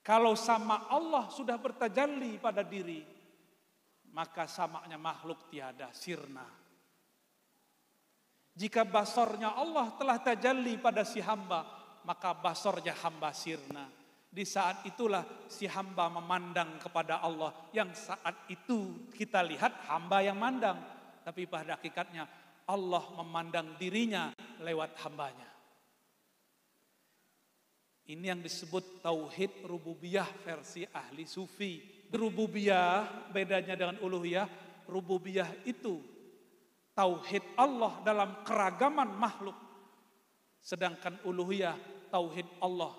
Kalau sama Allah sudah bertajalli pada diri, maka samanya makhluk tiada, sirna. Jika basornya Allah telah tajalli pada si hamba, maka basornya hamba sirna. Di saat itulah si hamba memandang kepada Allah, yang saat itu kita lihat hamba yang mandang, tapi pada hakikatnya Allah memandang dirinya lewat hambanya. Ini yang disebut tauhid rububiyah versi ahli sufi. Rububiyah bedanya dengan uluhiyah. Rububiyah itu tauhid Allah dalam keragaman makhluk. Sedangkan uluhiyah tauhid Allah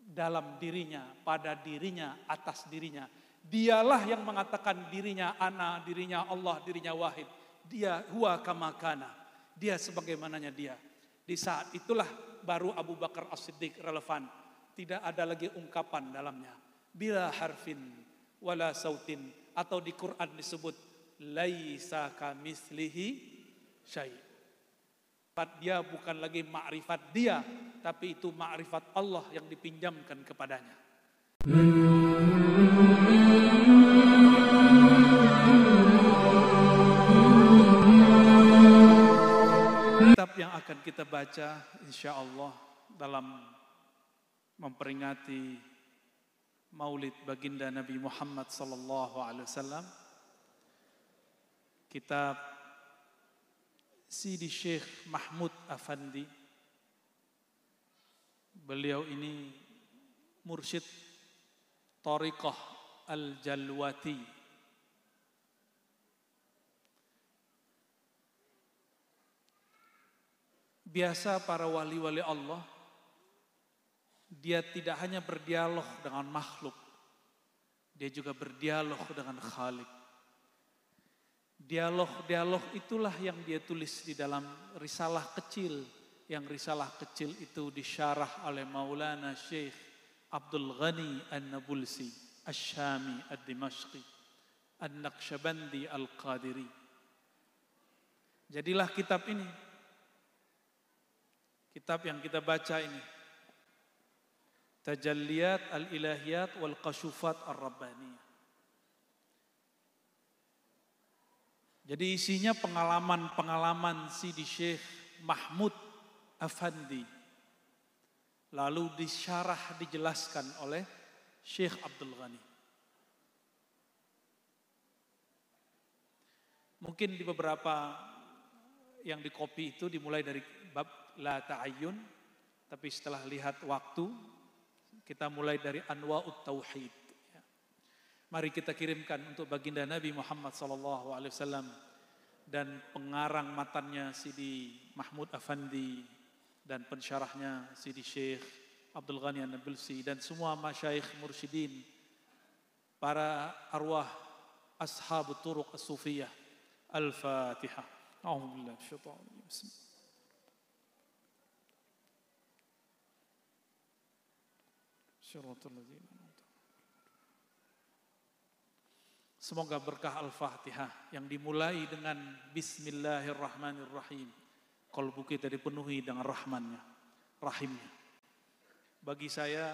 dalam dirinya, pada dirinya, atas dirinya. Dialah yang mengatakan dirinya ana, dirinya Allah, dirinya wahid. Dia huwa kama kana. Dia sebagaimananya dia. Di saat itulah baru Abu Bakar As-Siddiq relevan. Tidak ada lagi ungkapan dalamnya. Bila harfin wala sautin. Atau di Quran disebut laisa kamitslihi syai'. Dia bukan lagi ma'rifat dia, tapi itu ma'rifat Allah yang dipinjamkan kepadanya. Kitab yang akan kita baca insya Allah dalam memperingati Maulid baginda Nabi Muhammad SAW, kitab Sidi Syekh Mahmud Afandi. Beliau ini mursyid Thariqah Al-Jalwati. Biasa para wali-wali Allah, dia tidak hanya berdialog dengan makhluk, dia juga berdialog dengan Khalik. Dialog-dialog itulah yang dia tulis di dalam risalah kecil, yang risalah kecil itu disyarah oleh Maulana Syekh Abdul Ghani An-Nabulsi Asy-Syami Ad-Dimashqi An-Naqsyabandi Al-Qadiri. Jadilah kitab ini, kitab yang kita baca ini, Tajalliyat Al-Ilahiyat wal Kashufat Ar-Rabbaniyah. Jadi isinya pengalaman-pengalaman Sidi Syekh Mahmud Afandi. Lalu disyarah, dijelaskan oleh Syekh Abdul Ghani. Mungkin di beberapa yang dikopi itu dimulai dari bab La Ta'ayyun, tapi setelah lihat waktu, kita mulai dari Anwa'ut Tauhid. Mari kita kirimkan untuk baginda Nabi Muhammad SAW dan pengarang matannya Sidi Mahmud Afandi dan pensyarahnya Sidi Syekh Abdul Ghani An-Nabulsi dan semua masyayikh mursyidin, para arwah ashabut turuq as-sufiyah. Al-Fatihah. A'udzubillahi minasyaitonir rajim. Bismillah. Syaratul ladzina. Semoga berkah Al-Fatihah yang dimulai dengan Bismillahirrahmanirrahim. Qalbu kita dipenuhi dengan rahmannya, rahimnya. Bagi saya,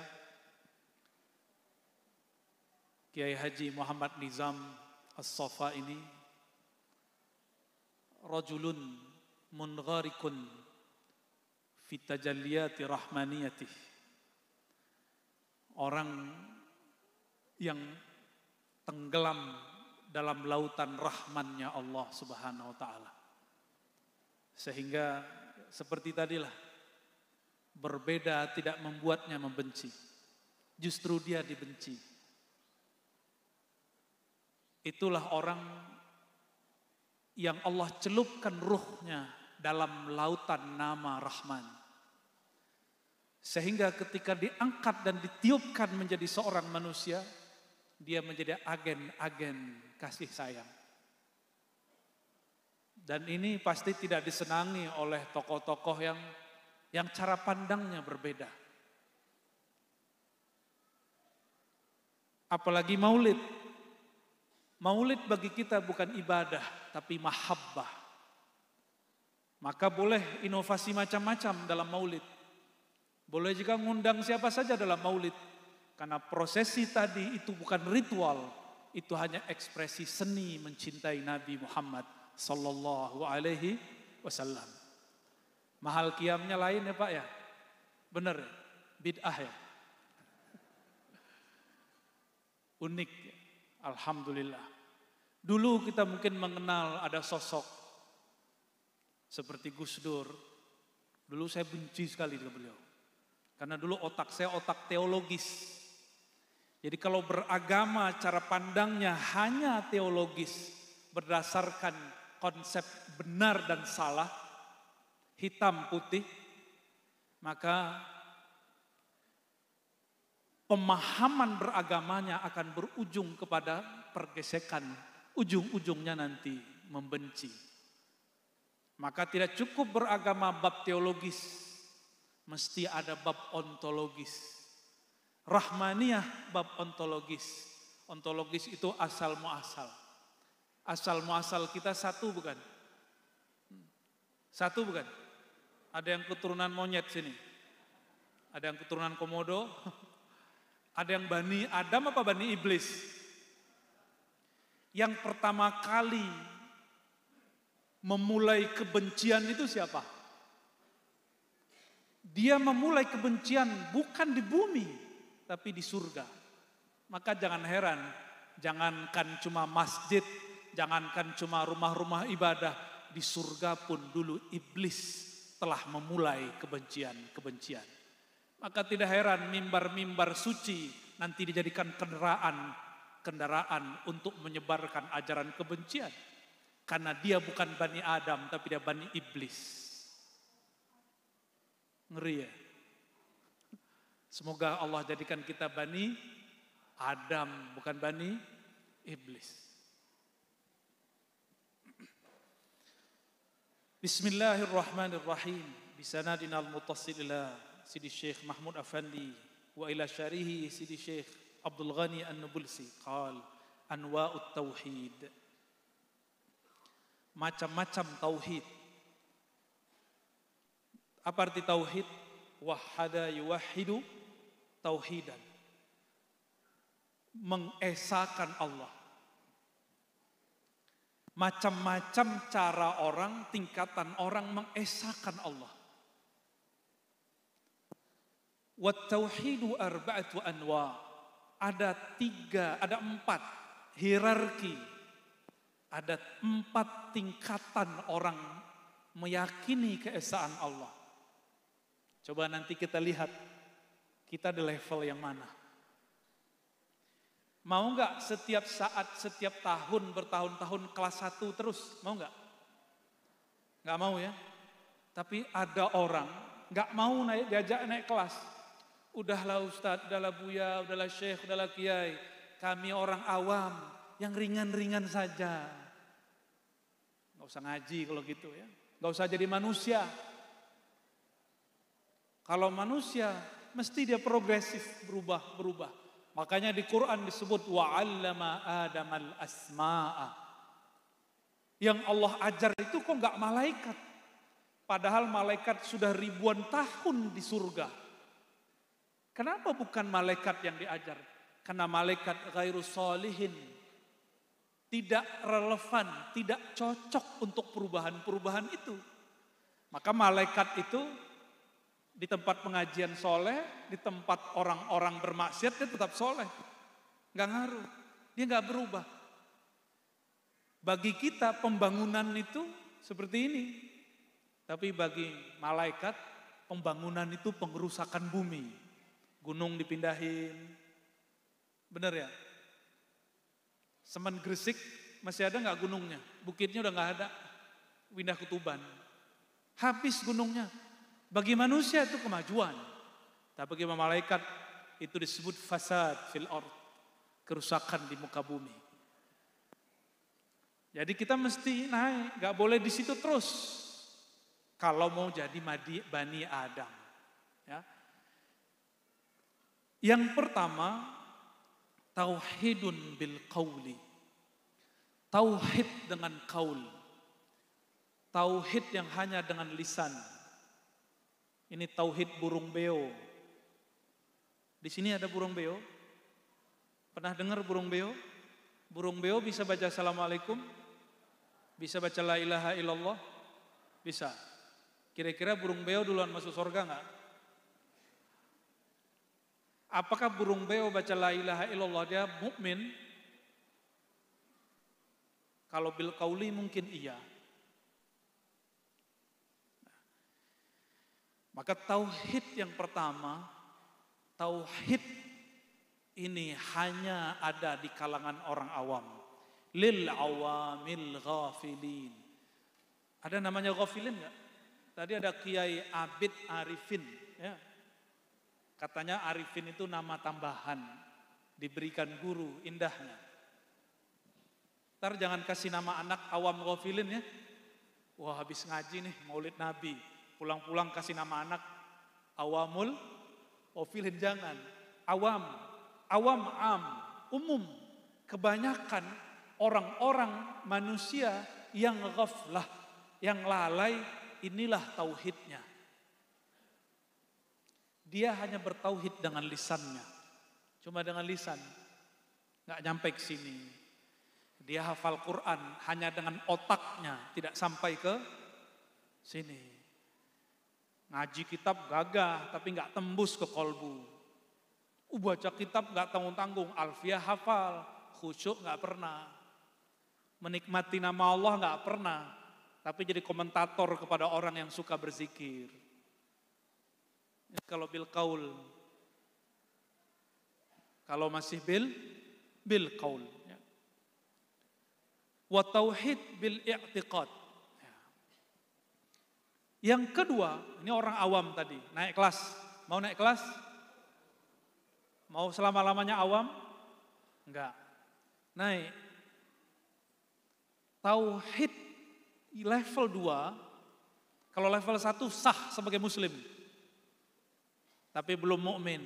Kiai Haji Muhammad Nizam As-Safa ini rajulun mungharikun fi tajalliyati rahmaniyatih. Orang yang tenggelam dalam lautan rahmannya Allah Subhanahu wa taala. Sehingga seperti tadilah, berbeda tidak membuatnya membenci. Justru dia dibenci. Itulah orang yang Allah celupkan ruhnya dalam lautan nama Rahman. Sehingga ketika diangkat dan ditiupkan menjadi seorang manusia, dia menjadi agen-agen kasih sayang. Dan ini pasti tidak disenangi oleh tokoh-tokoh yang cara pandangnya berbeda. Apalagi maulid. Maulid bagi kita bukan ibadah, tapi mahabbah. Maka boleh inovasi macam-macam dalam maulid. Boleh juga ngundang siapa saja dalam maulid. Karena prosesi tadi itu bukan ritual, itu hanya ekspresi seni mencintai Nabi Muhammad sallallahu alaihi wasallam. Mahal qiyamnya lain ya Pak ya? Benar ya? Bid'ah ya? Unik ya? Alhamdulillah. Dulu kita mungkin mengenal ada sosok seperti Gus Dur. Dulu saya benci sekali dengan beliau. Karena dulu otak saya otak teologis. Jadi kalau beragama cara pandangnya hanya teologis berdasarkan konsep benar dan salah, hitam putih, maka pemahaman beragamanya akan berujung kepada pergesekan, ujung-ujungnya nanti membenci. Maka tidak cukup beragama bab teologis, mesti ada bab ontologis. Rahmaniyah bab ontologis. Ontologis itu asal muasal. Asal muasal kita satu bukan? Satu bukan? Ada yang keturunan monyet sini. Ada yang keturunan komodo. Ada yang Bani Adam apa Bani Iblis? Yang pertama kali memulai kebencian itu siapa? Dia memulai kebencian bukan di bumi, tapi di surga. Maka jangan heran, jangankan cuma masjid, jangankan cuma rumah-rumah ibadah, di surga pun dulu iblis telah memulai kebencian-kebencian. Maka tidak heran mimbar-mimbar suci nanti dijadikan kendaraan untuk menyebarkan ajaran kebencian. Karena dia bukan Bani Adam, tapi dia Bani Iblis. Ngeri ya? Semoga Allah jadikan kita Bani Adam, bukan Bani Iblis. Bismillahirrahmanirrahim. Bisanadina al-muttasil ila Sidi Syekh Mahmud Afandi wa ila syarihi Sidi Syekh Abdul Ghani An-Nubulsi qal anwa'ut tauhid. Macam-macam tauhid. Apa arti tauhid? Wahada yuwahidu tauhidan. Mengesahkan Allah. Macam-macam cara orang, tingkatan orang mengesahkan Allah. Wat tauhidu arba'atu anwa. Ada 4 hierarki. Ada 4 tingkatan orang meyakini keesaan Allah. Coba nanti kita lihat kita di level yang mana. Mau nggak setiap saat, setiap tahun, bertahun-tahun kelas 1 terus? Mau nggak? Nggak mau ya. Tapi ada orang nggak mau diajak naik kelas. Udahlah Ustadz, udahlah Buya, udahlah Syekh, udahlah Kiai. Kami orang awam, yang ringan-ringan saja. Nggak usah ngaji kalau gitu ya. Nggak usah jadi manusia. Kalau manusia, mesti dia progresif, berubah. Makanya di Quran disebut wa'allama Adamal asma'a. Yang Allah ajar itu kok nggak malaikat. Padahal malaikat sudah ribuan tahun di surga. Kenapa bukan malaikat yang diajar? Karena malaikat ghairu sholihin. Tidak relevan, tidak cocok untuk perubahan-perubahan itu. Maka malaikat itu di tempat pengajian soleh, di tempat orang-orang bermaksiat dia tetap soleh. Gak ngaruh, dia gak berubah. Bagi kita pembangunan itu seperti ini. Tapi bagi malaikat pembangunan itu pengerusakan bumi. Gunung dipindahin. Benar ya? Semen Gresik masih ada gak gunungnya? Bukitnya udah gak ada. Pindah ke Tuban. Habis gunungnya. Bagi manusia itu kemajuan. Tapi bagi malaikat itu disebut fasad fil ard. Kerusakan di muka bumi. Jadi kita mesti naik. Gak boleh di situ terus. Kalau mau jadi Bani Adam. Ya. Yang pertama, tauhidun bil qauli. Tauhid dengan qaul. Tauhid yang hanya dengan lisan. Ini tauhid burung beo. Di sini ada burung beo. Pernah dengar burung beo? Burung beo bisa baca assalamualaikum, bisa baca la ilaha illallah, bisa. Kira-kira burung beo duluan masuk surga enggak? Apakah burung beo baca la ilaha illallah dia mukmin? Kalau bil qauli mungkin iya. Maka tauhid yang pertama, tauhid ini hanya ada di kalangan orang awam. Lil awamil ghafilin. Ada namanya ghafilin enggak? Tadi ada Kiai Abid Arifin, ya. Katanya Arifin itu nama tambahan, diberikan guru indahnya. Ntar jangan kasih nama anak awam ghafilin ya. Wah habis ngaji nih Maulid Nabi, pulang-pulang kasih nama anak awamul ghafilin, jangan. Awam, am, umum. Kebanyakan orang-orang manusia yang ghaflah, yang lalai, inilah tauhidnya. Dia hanya bertauhid dengan lisannya. Cuma dengan lisan. Nggak nyampe ke sini. Dia hafal Quran hanya dengan otaknya. Tidak sampai ke sini. Ngaji kitab gagah tapi nggak tembus ke kolbu. Baca kitab nggak tanggung-tanggung. Alfiah hafal. Khusyuk nggak pernah. Menikmati nama Allah nggak pernah. Tapi jadi komentator kepada orang yang suka berzikir. Kalau bil qaul, kalau masih bil qaul. Ya. Wa tauhid bil i'tiqad. Ya. Yang kedua, ini orang awam tadi, naik kelas. Mau naik kelas? Mau selama-lamanya awam? Enggak. Naik. Tauhid level 2, kalau level 1 sah sebagai muslim. Tapi belum mukmin.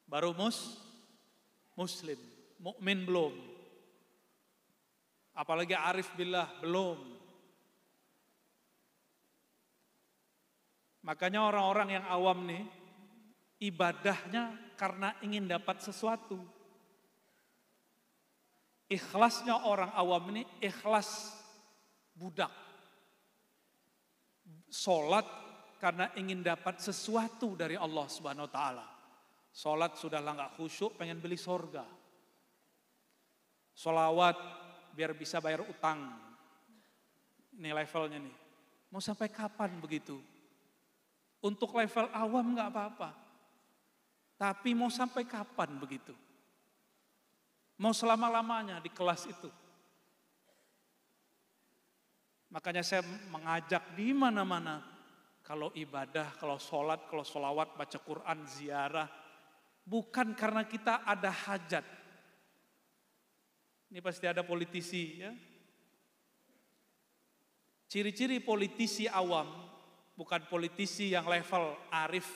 Baru muslim. Mukmin belum. Apalagi arif billah belum. Makanya orang-orang yang awam nih ibadahnya karena ingin dapat sesuatu. Ikhlasnya orang awam ini ikhlas budak. Sholat karena ingin dapat sesuatu dari Allah Subhanahu wa taala. Salat sudahlah enggak khusyuk, pengen beli sorga. Sholawat biar bisa bayar utang. Ini levelnya nih. Mau sampai kapan begitu? Untuk level awam enggak apa-apa. Tapi mau sampai kapan begitu? Mau selama-lamanya di kelas itu? Makanya saya mengajak di mana-mana. Kalau ibadah, kalau sholat, kalau sholawat, baca Quran, ziarah. Bukan karena kita ada hajat. Ini pasti ada politisi ya. Ciri-ciri politisi awam, bukan politisi yang level arif.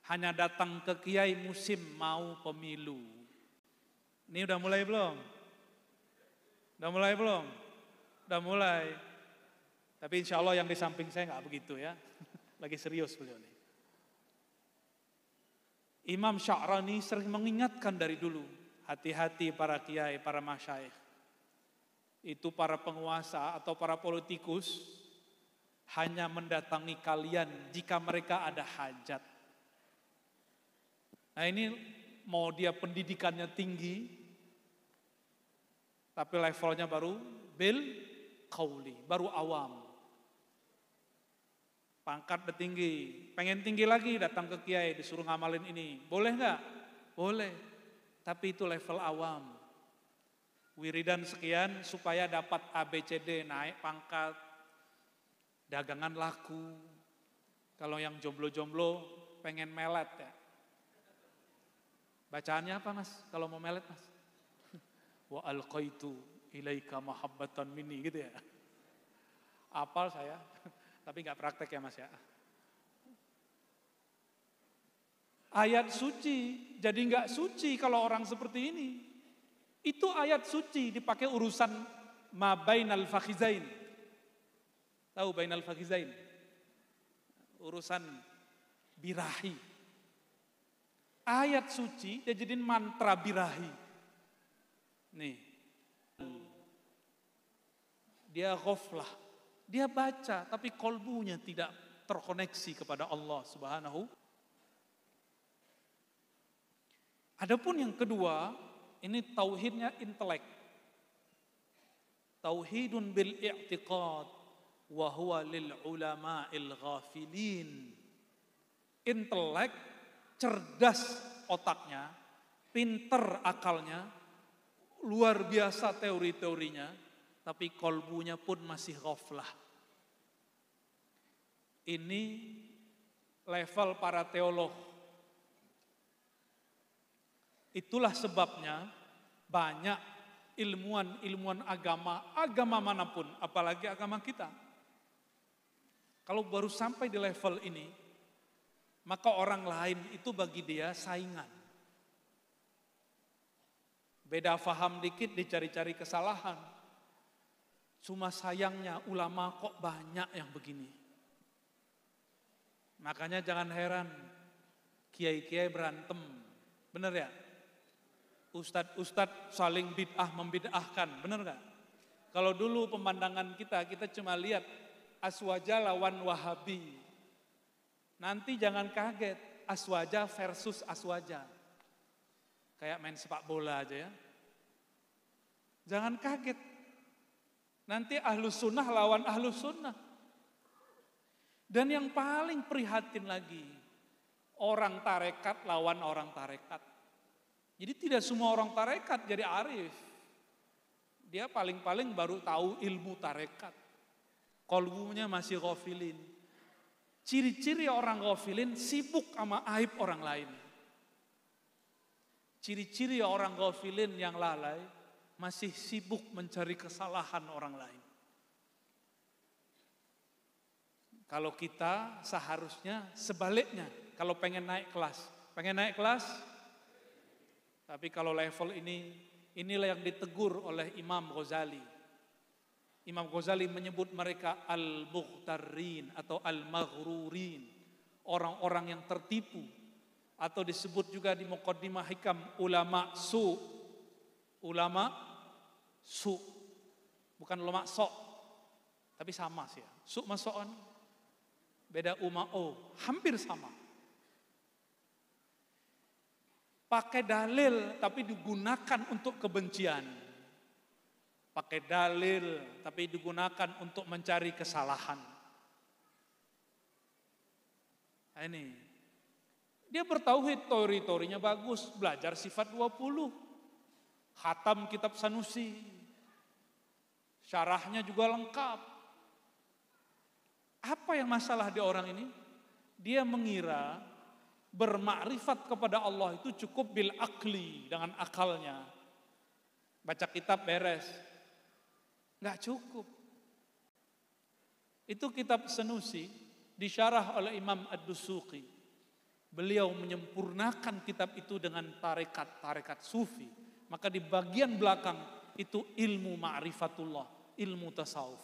Hanya datang ke kiai musim mau pemilu. Ini udah mulai belum? Udah mulai belum? Udah mulai. Tapi insya Allah yang di samping saya nggak begitu ya. Lagi serius beliau nih. Imam Sya'rani sering mengingatkan dari dulu. Hati-hati para kiai, para masyayikh. Itu para penguasa atau para politikus hanya mendatangi kalian jika mereka ada hajat. Nah ini mau dia pendidikannya tinggi, tapi levelnya baru bil qauli, baru awam. Pangkat udah tinggi, pengen tinggi lagi datang ke kiai disuruh ngamalin ini. Boleh enggak? Boleh. Tapi itu level awam. Wiridan sekian supaya dapat ABCD, naik pangkat, dagangan laku. Kalau yang jomblo-jomblo pengen melet ya. Bacaannya apa mas? Kalau mau melet mas? Wa alqaitu ilaika mahabbatan minni gitu ya. Apal saya. Tapi nggak praktek ya mas ya. Ayat suci, jadi nggak suci kalau orang seperti ini. Itu ayat suci dipakai urusan ma bainal fakhizain. Tahu bainal fakhizain? Urusan birahi. Ayat suci dia jadiin mantra birahi. Nih. Dia ghaflah. Dia baca tapi kolbunya tidak terkoneksi kepada Allah Subhanahu. Adapun yang kedua, ini tauhidnya intelek. Tauhidun bil i'tiqad wa huwa lil ulama'il ghafilin. Intelek, cerdas otaknya, pinter akalnya, luar biasa teori-teorinya, tapi kolbunya pun masih ghaflah. Ini level para teolog. Itulah sebabnya banyak ilmuwan agama manapun, apalagi agama kita. Kalau baru sampai di level ini, maka orang lain itu bagi dia saingan. Beda faham dikit dicari-cari kesalahan. Cuma sayangnya ulama kok banyak yang begini. Makanya jangan heran kiai-kiai berantem. Benar ya? Ustadz saling bid'ah membid'ahkan, benar gak? Kalau dulu pemandangan kita cuma lihat Aswaja lawan Wahabi. Nanti jangan kaget, Aswaja versus Aswaja. Kayak main sepak bola aja ya. Jangan kaget. Nanti Ahlus Sunnah lawan Ahlus Sunnah. Dan yang paling prihatin lagi, orang tarekat lawan orang tarekat. Jadi tidak semua orang tarekat jadi arif. Dia paling-paling baru tahu ilmu tarekat. Kolbunya masih ghafilin. Ciri-ciri orang ghafilin sibuk sama aib orang lain. Ciri-ciri orang ghafilin yang lalai masih sibuk mencari kesalahan orang lain. Kalau kita seharusnya sebaliknya. Kalau pengen naik kelas, tapi kalau level ini, inilah yang ditegur oleh Imam Ghazali. Imam Ghazali menyebut mereka al-mughtarrin atau al-maghrurin. Orang-orang yang tertipu. Atau disebut juga di Muqaddimah Hikam ulama su. Ulama su. Bukan ulama sok. Tapi sama sih ya. Su maso'an. Beda uma'o. Hampir sama. Pakai dalil tapi digunakan untuk kebencian. Pakai dalil tapi digunakan untuk mencari kesalahan. Nah ini. Dia bertauhid, teori-teorinya bagus, belajar sifat 20. Khatam kitab Sanusi. Syarahnya juga lengkap. Apa yang masalah di orang ini? Dia mengira bermakrifat kepada Allah itu cukup bil akli, dengan akalnya. Baca kitab beres. Enggak cukup. Itu kitab Sanusi disyarah oleh Imam Ad-Dusuqi. Beliau menyempurnakan kitab itu dengan tarekat sufi. Maka di bagian belakang itu ilmu ma'rifatullah, ilmu tasawuf.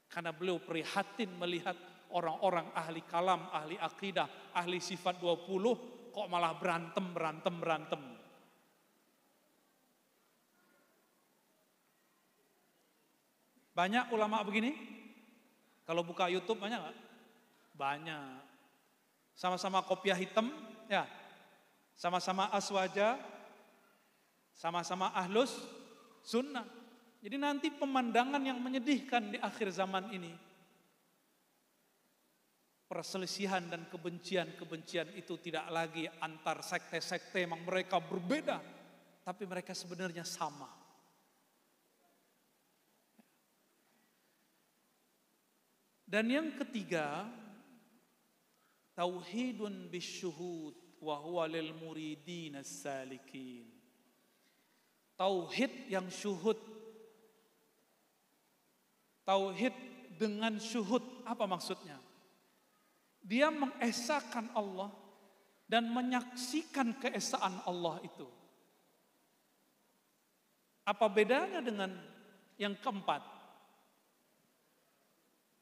Karena beliau prihatin melihat orang-orang ahli kalam, ahli akidah, ahli sifat 20 kok malah berantem. Banyak ulama begini? Kalau buka YouTube banyak gak? Banyak. Sama-sama kopiah hitam, ya. Sama-sama aswaja, sama-sama ahlus sunnah. Jadi nanti pemandangan yang menyedihkan di akhir zaman ini. Perselisihan dan kebencian itu tidak lagi antar sekte-sekte, memang mereka berbeda, tapi mereka sebenarnya sama. Dan yang ketiga, tauhidun bisyuhud wa huwa lil muridin as-salikin. Tauhid yang syuhud. Tauhid dengan syuhud, apa maksudnya? Dia mengesahkan Allah dan menyaksikan keesaan Allah itu. Apa bedanya dengan yang keempat?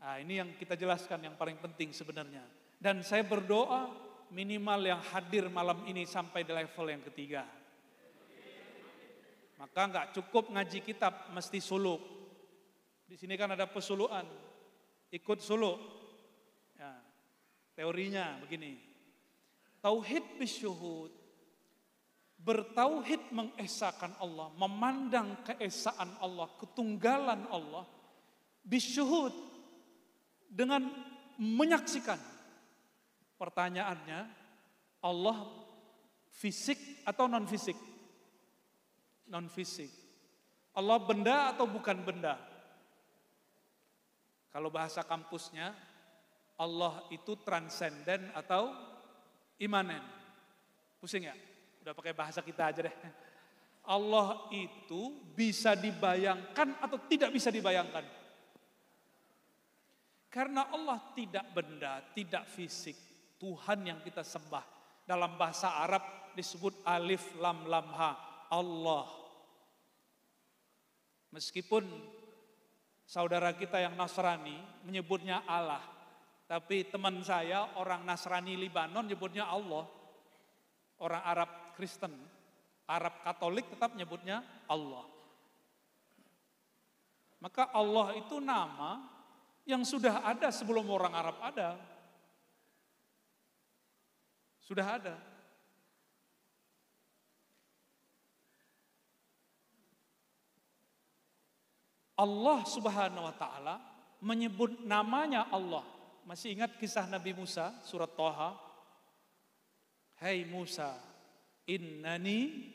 Nah, ini yang kita jelaskan yang paling penting sebenarnya. Dan saya berdoa minimal yang hadir malam ini sampai di level yang ketiga. Maka nggak cukup ngaji kitab, mesti suluk. Di sini kan ada pesulukan, ikut suluk. Ya, teorinya begini. Tauhid bisyuhud, bertauhid mengesahkan Allah, memandang keesaan Allah, ketunggalan Allah. Bisyuhud, dengan menyaksikan. Pertanyaannya, Allah fisik atau non fisik? Non fisik. Allah benda atau bukan benda? Kalau bahasa kampusnya, Allah itu transenden atau imanen. Pusing ya? Udah pakai bahasa kita aja deh. Allah itu bisa dibayangkan atau tidak bisa dibayangkan. Karena Allah tidak benda, tidak fisik. Tuhan yang kita sembah. Dalam bahasa Arab disebut alif lam lam ha. Allah. Meskipun saudara kita yang Nasrani menyebutnya Allah. Tapi teman saya orang Nasrani Libanon nyebutnya Allah. Orang Arab Kristen, Arab Katolik tetap nyebutnya Allah. Maka Allah itu nama yang sudah ada sebelum orang Arab ada. Sudah ada. Allah Subhanahu wa taala menyebut namanya Allah. Masih ingat kisah Nabi Musa surat Thaha? Hai Musa, innani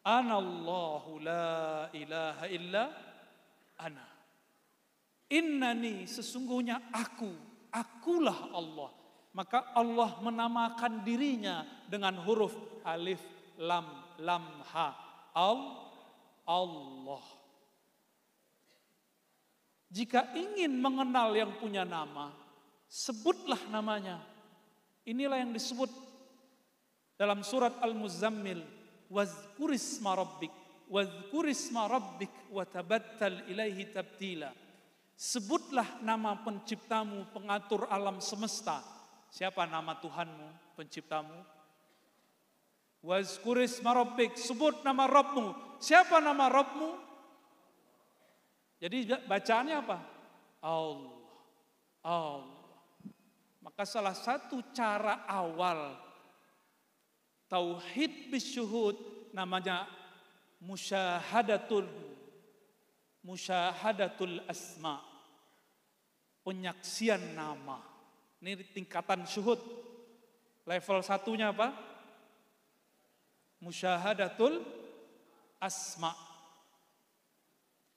anallahu la ilaha illa ana. Innani, sesungguhnya akulah Allah. Maka Allah menamakan dirinya dengan huruf alif lam lam ha. Allah. Jika ingin mengenal yang punya nama, sebutlah namanya. Inilah yang disebut dalam surat Al-Muzammil, wazkurisma rabbik wa tabattal ilaihi tabtila. Sebutlah nama penciptamu, pengatur alam semesta. Siapa nama Tuhanmu, penciptamu? Wazkurisma rabbik, sebut nama Rabbmu. Siapa nama Rabbmu? Jadi bacaannya apa? Allah. Maka salah satu cara awal tauhid bisyuhud namanya musyahadatul asma. Penyaksian nama. Ini tingkatan syuhud. Level satunya apa? Musyahadatul asma.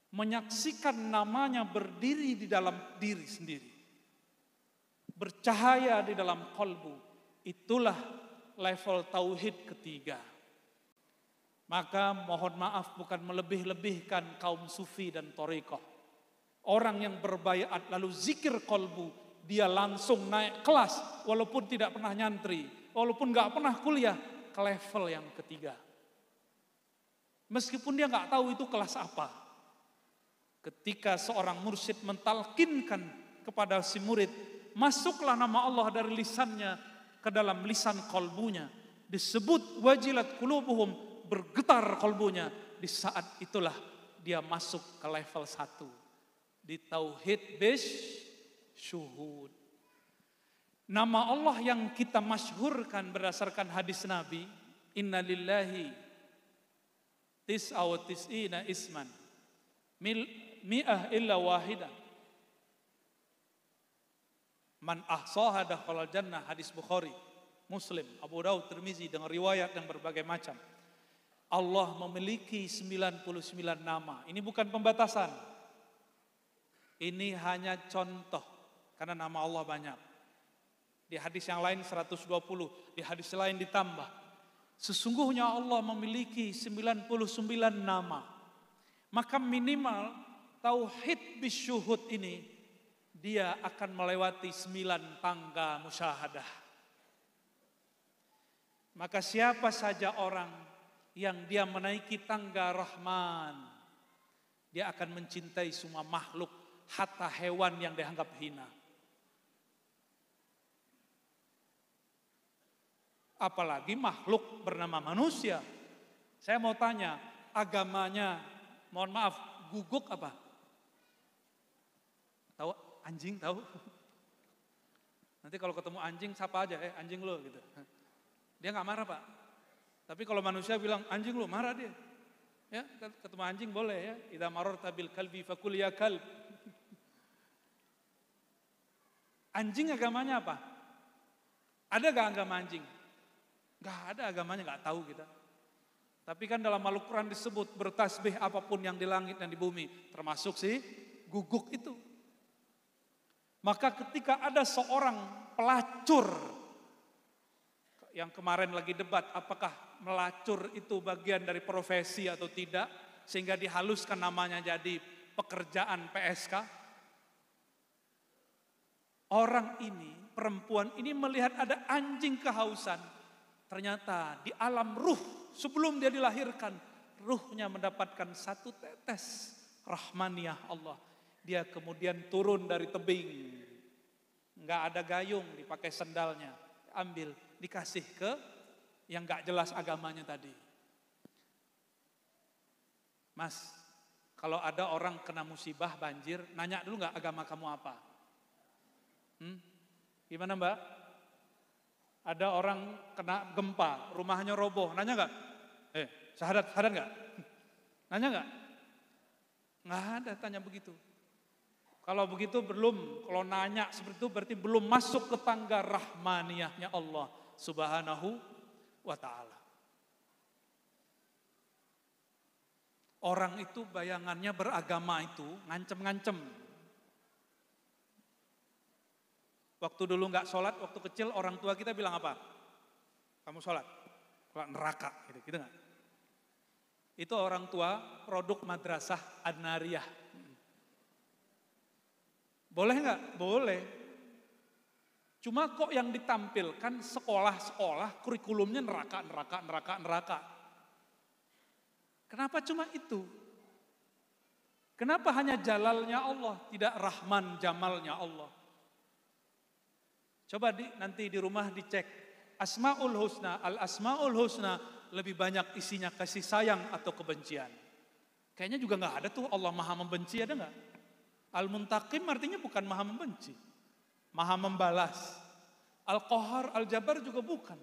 Menyaksikan namanya berdiri di dalam diri sendiri. Bercahaya di dalam qalbu. Itulah level tauhid ketiga. Maka mohon maaf bukan melebih-lebihkan kaum sufi dan thariqah. Orang yang berbaiat lalu zikir qalbu, dia langsung naik kelas walaupun tidak pernah nyantri, walaupun gak pernah kuliah, ke level yang ketiga. Meskipun dia gak tahu itu kelas apa. Ketika seorang mursyid mentalkinkan kepada si murid, masuklah nama Allah dari lisannya ke dalam lisan kalbunya. Disebut wajilat qulubuhum, bergetar kalbunya. Di saat itulah dia masuk ke level 1. Di tauhid bisyuhud. Nama Allah yang kita masyhurkan berdasarkan hadis Nabi, Inna lillahi tis'a wa tis'ina isman mi'ah illa wahidah. Man ahsaha dakhalal jannah, hadis Bukhari, Muslim, Abu Daud, Tirmizi dengan riwayat yang berbagai macam. Allah memiliki 99 nama. Ini bukan pembatasan. Ini hanya contoh karena nama Allah banyak. Di hadis yang lain 120, di hadis lain ditambah. Sesungguhnya Allah memiliki 99 nama. Maka minimal tauhid bisyuhud ini dia akan melewati 9 tangga musyahadah. Maka siapa saja orang yang dia menaiki tangga Rahman, dia akan mencintai semua makhluk, hatta hewan yang dianggap hina. Apalagi makhluk bernama manusia. Saya mau tanya, agamanya, mohon maaf, guguk apa? Tahu anjing, tahu? Nanti kalau ketemu anjing sapa aja, anjing lo gitu. Dia nggak marah, Pak. Tapi kalau manusia bilang anjing lo, marah dia. Ya, ketemu anjing boleh ya. Idza mararta bil kalbi fakul ya kalb. Anjing agamanya apa? Ada gak agama anjing? Gak ada agamanya, gak tahu kita. Tapi kan dalam Al-Quran disebut bertasbih apapun yang di langit dan di bumi, termasuk si guguk itu. Maka ketika ada seorang pelacur, yang kemarin lagi debat apakah melacur itu bagian dari profesi atau tidak, sehingga dihaluskan namanya jadi pekerjaan PSK. Orang ini, perempuan ini melihat ada anjing kehausan. Ternyata di alam ruh sebelum dia dilahirkan, ruhnya mendapatkan satu tetes rahmaniyah Allah. Dia kemudian turun dari tebing. Enggak ada gayung, dipakai sendalnya. Ambil, dikasih ke yang enggak jelas agamanya tadi. Mas, kalau ada orang kena musibah banjir, nanya dulu enggak agama kamu apa? Gimana Mbak? Ada orang kena gempa, rumahnya roboh, nanya nggak? Syahadat nggak? Nanya nggak? Nggak ada tanya begitu. Kalau begitu kalau nanya seperti itu berarti belum masuk ke tangga rahmaniyahnya Allah Subhanahu wa Ta'ala. Orang itu bayangannya beragama itu ngancem-ngancem. Waktu dulu nggak sholat, waktu kecil orang tua kita bilang apa? Kamu sholat, kalau neraka, gitu nggak? Itu orang tua produk madrasah An-Nariyah. Boleh nggak? Boleh. Cuma kok yang ditampilkan sekolah-sekolah kurikulumnya neraka. Kenapa cuma itu? Kenapa hanya jalalnya Allah, tidak rahman jamalnya Allah? Coba nanti di rumah dicek. Asmaul Husna, Al-Asmaul Husna lebih banyak isinya kasih sayang atau kebencian. Kayaknya juga nggak ada tuh Allah Maha Membenci, ada nggak? Al-Muntaqim artinya bukan Maha Membenci, Maha Membalas. Al-Qahar, Al-Jabbar juga bukan.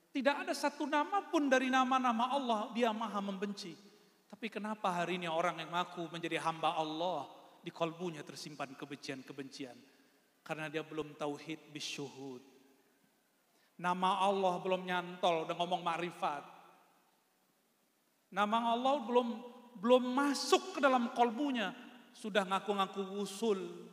Tidak ada satu nama pun dari nama-nama Allah dia Maha Membenci. Tapi kenapa hari ini orang yang mengaku menjadi hamba Allah di kalbunya tersimpan kebencian-kebencian? Karena dia belum tauhid bisyuhud. Nama Allah belum nyantol, udah ngomong makrifat. Nama Allah belum masuk ke dalam kalbunya, sudah ngaku-ngaku usul.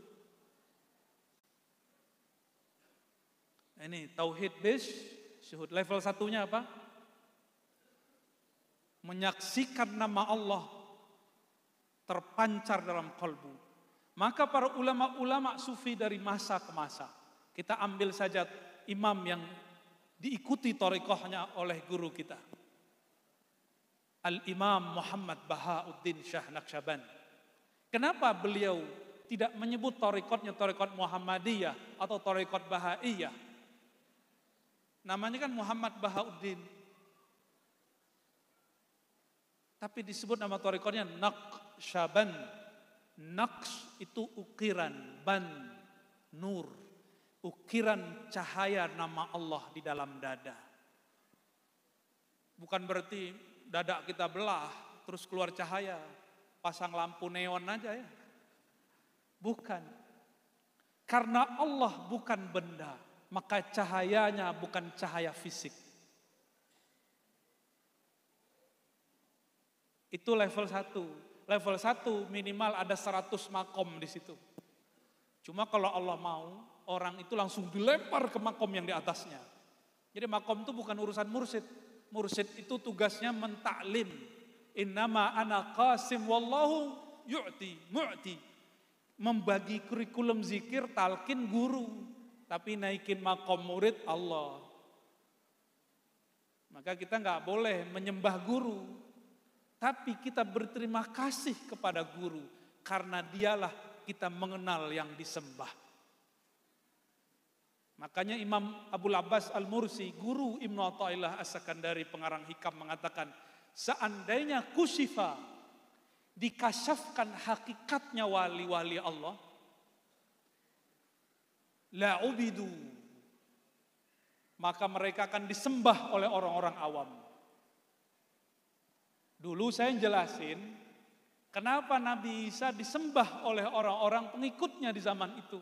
Ini tauhid bisyuhud. Level satunya apa? Menyaksikan nama Allah terpancar dalam kalbu. Maka para ulama-ulama sufi dari masa ke masa, kita ambil saja imam yang diikuti thariqahnya oleh guru kita, Al-Imam Muhammad Bahauddin Syah Naqsyaband. Kenapa beliau tidak menyebut thariqatnya thariqat Muhammadiyah atau thariqat Bahaiyah? Namanya kan Muhammad Bahauddin. Tapi disebut nama thariqatnya Naqsyaband. Naqs itu ukiran, ban, nur, ukiran cahaya nama Allah di dalam dada. Bukan berarti dada kita belah terus keluar cahaya, pasang lampu neon aja ya. Bukan. Karena Allah bukan benda, maka cahayanya bukan cahaya fisik. Itu level 1. Level 1 minimal ada 100 makom di situ. Cuma kalau Allah mau, orang itu langsung dilempar ke makom yang di atasnya. Jadi makom itu bukan urusan mursyid. Mursyid itu tugasnya mentaklim. Innama ana qasim wallahu mu'ti. Membagi kurikulum zikir, talqin guru. Tapi naikin makom murid Allah. Maka kita nggak boleh menyembah guru. Tapi kita berterima kasih kepada guru karena dialah kita mengenal yang disembah. Makanya Imam Abul Abbas Al-Mursi, guru Ibnu Athaillah As-Sakandari pengarang Hikam mengatakan, seandainya kusifa, dikasyafkan hakikatnya wali-wali Allah, la ubidu, maka mereka akan disembah oleh orang-orang awam. Dulu saya jelasin kenapa Nabi Isa disembah oleh orang-orang pengikutnya di zaman itu.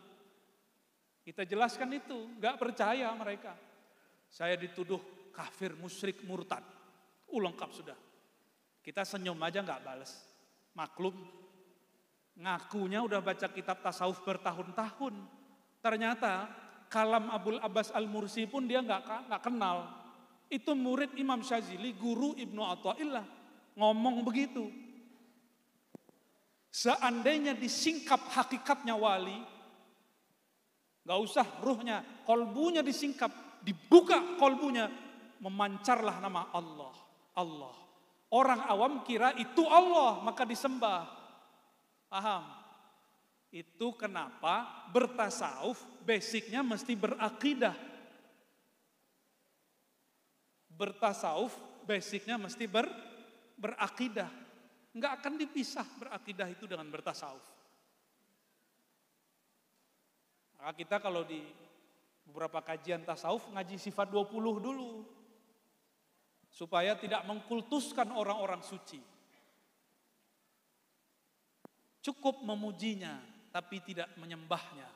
Kita jelaskan itu, gak percaya mereka. Saya dituduh kafir, musyrik, murtad. Lengkap sudah. Kita senyum aja gak bales. Maklum, ngakunya udah baca kitab tasawuf bertahun-tahun. Ternyata kalam Abul Abbas Al-Mursi pun dia gak kenal. Itu murid Imam Syazili, guru Ibnu Athaillah. Ngomong begitu. Seandainya disingkap hakikatnya wali, gak usah ruhnya, kolbunya disingkap, dibuka kolbunya, memancarlah nama Allah. Allah. Orang awam kira itu Allah, maka disembah. Paham? Itu kenapa bertasawuf basicnya mesti berakidah. Bertasawuf basicnya mesti berakidah. Enggak akan dipisah berakidah itu dengan bertasawuf. Maka kita kalau di beberapa kajian tasawuf ngaji sifat 20 dulu. Supaya tidak mengkultuskan orang-orang suci. Cukup memujinya tapi tidak menyembahnya.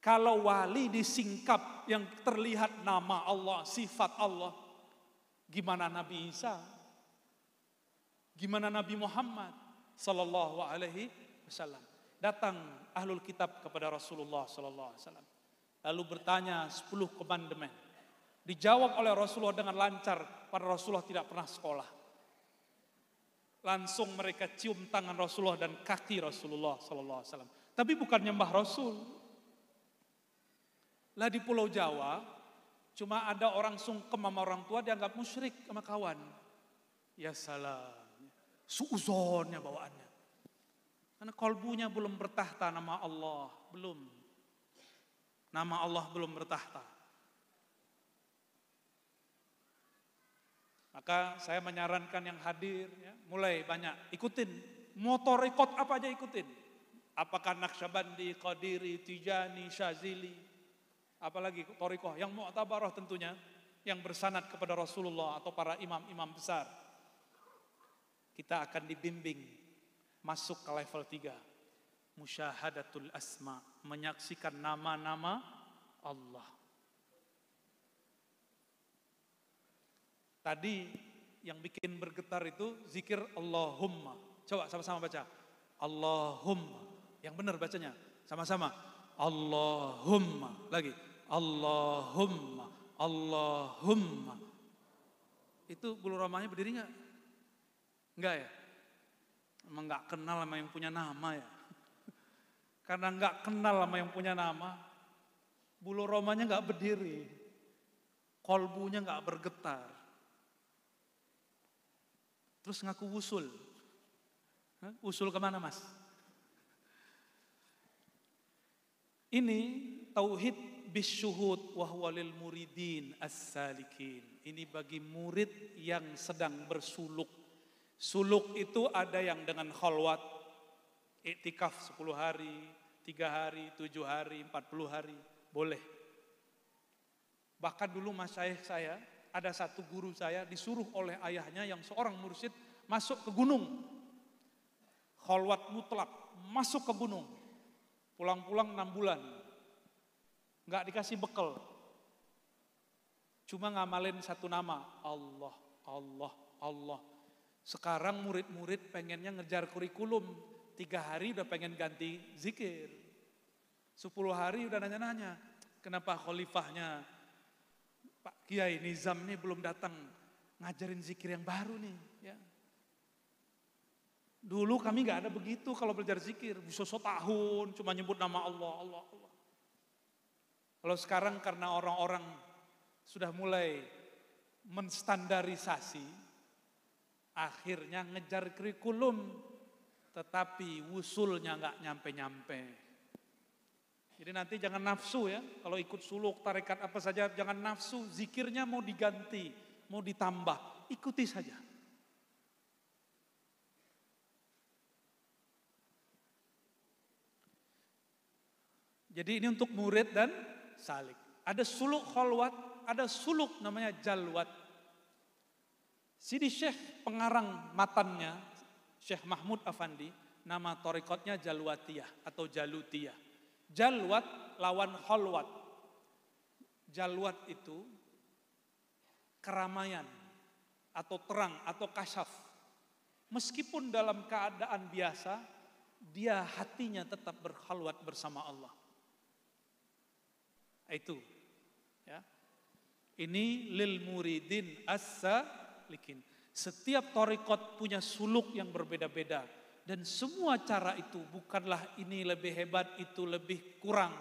Kalau wali disingkap yang terlihat nama Allah, sifat Allah, gimana Nabi Isa? Gimana Nabi Muhammad sallallahu alaihi wasallam? Datang ahlul kitab kepada Rasulullah sallallahu alaihi wasallam. Lalu bertanya 10 komandemen. Dijawab oleh Rasulullah dengan lancar, padahal Rasulullah tidak pernah sekolah. Langsung mereka cium tangan Rasulullah dan kaki Rasulullah sallallahu alaihi wasallam. Tapi bukan nyembah Rasul. Lah di Pulau Jawa cuma ada orang sungkem sama orang tua dianggap musyrik sama kawan. Ya salam. Suuzonnya bawaannya. Karena kolbunya belum bertahta nama Allah, belum. Nama Allah belum bertahta. Maka saya menyarankan yang hadir, ya, mulai banyak ikutin. Motor ikut apa aja ikutin. Apakah Naqsyabandi, Qadiri, Tijani, Syazili, apalagi Thariqah yang mu'tabarah tentunya, yang bersanad kepada Rasulullah atau para imam-imam besar. Kita akan dibimbing masuk ke level 3. Musyahadatul asma, menyaksikan nama-nama Allah. Tadi yang bikin bergetar itu zikir Allahumma. Coba sama-sama baca. Allahumma. Yang benar bacanya. Sama-sama. Allahumma. Lagi. Allahumma. Allahumma. Itu bulu romanya berdiri enggak? Enggak ya? Emang gak kenal sama yang punya nama ya. Karena gak kenal sama yang punya nama, bulu romanya gak berdiri, kolbunya gak bergetar. Terus ngaku usul. Usul kemana mas? Ini tauhid bisyuhud wa huwa lil muridin as-salikin. Ini bagi murid yang sedang bersuluk. Suluk itu ada yang dengan khalwat, iktikaf 10 hari, 3 hari, 7 hari, 40 hari, boleh. Bahkan dulu masyayikh saya, ada satu guru saya disuruh oleh ayahnya yang seorang mursyid masuk ke gunung. Khalwat mutlak, masuk ke gunung. Pulang-pulang 6 bulan. Enggak dikasih bekal. Cuma ngamalin satu nama, Allah, Allah, Allah. Sekarang murid-murid pengennya ngejar kurikulum. 3 hari udah pengen ganti zikir. 10 hari udah nanya-nanya. Kenapa khalifahnya Pak Kiai Nizam nih belum datang ngajarin zikir yang baru nih. Ya. Dulu kami gak ada begitu kalau belajar zikir. Bisa setahun cuma nyebut nama Allah, Allah, Allah. Kalau sekarang karena orang-orang sudah mulai menstandarisasi, akhirnya ngejar kurikulum, tetapi wusulnya nggak nyampe-nyampe. Jadi nanti jangan nafsu ya, kalau ikut suluk, tarekat apa saja, jangan nafsu, zikirnya mau diganti, mau ditambah, ikuti saja. Jadi ini untuk murid dan salik. Ada suluk khalwat, ada suluk namanya jalwat. Sidi Syekh pengarang matannya, Syekh Mahmud Afandi, nama torikotnya Jalwatiyah atau Jalutiyah. Jalwat lawan khalwat. Jalwat itu keramaian atau terang atau kasyaf. Meskipun dalam keadaan biasa, dia hatinya tetap berkhalwat bersama Allah. Itu ya. Ini lil muridin as-salikin. Setiap torikot punya suluk yang berbeda-beda. Dan semua cara itu bukanlah ini lebih hebat, itu lebih kurang.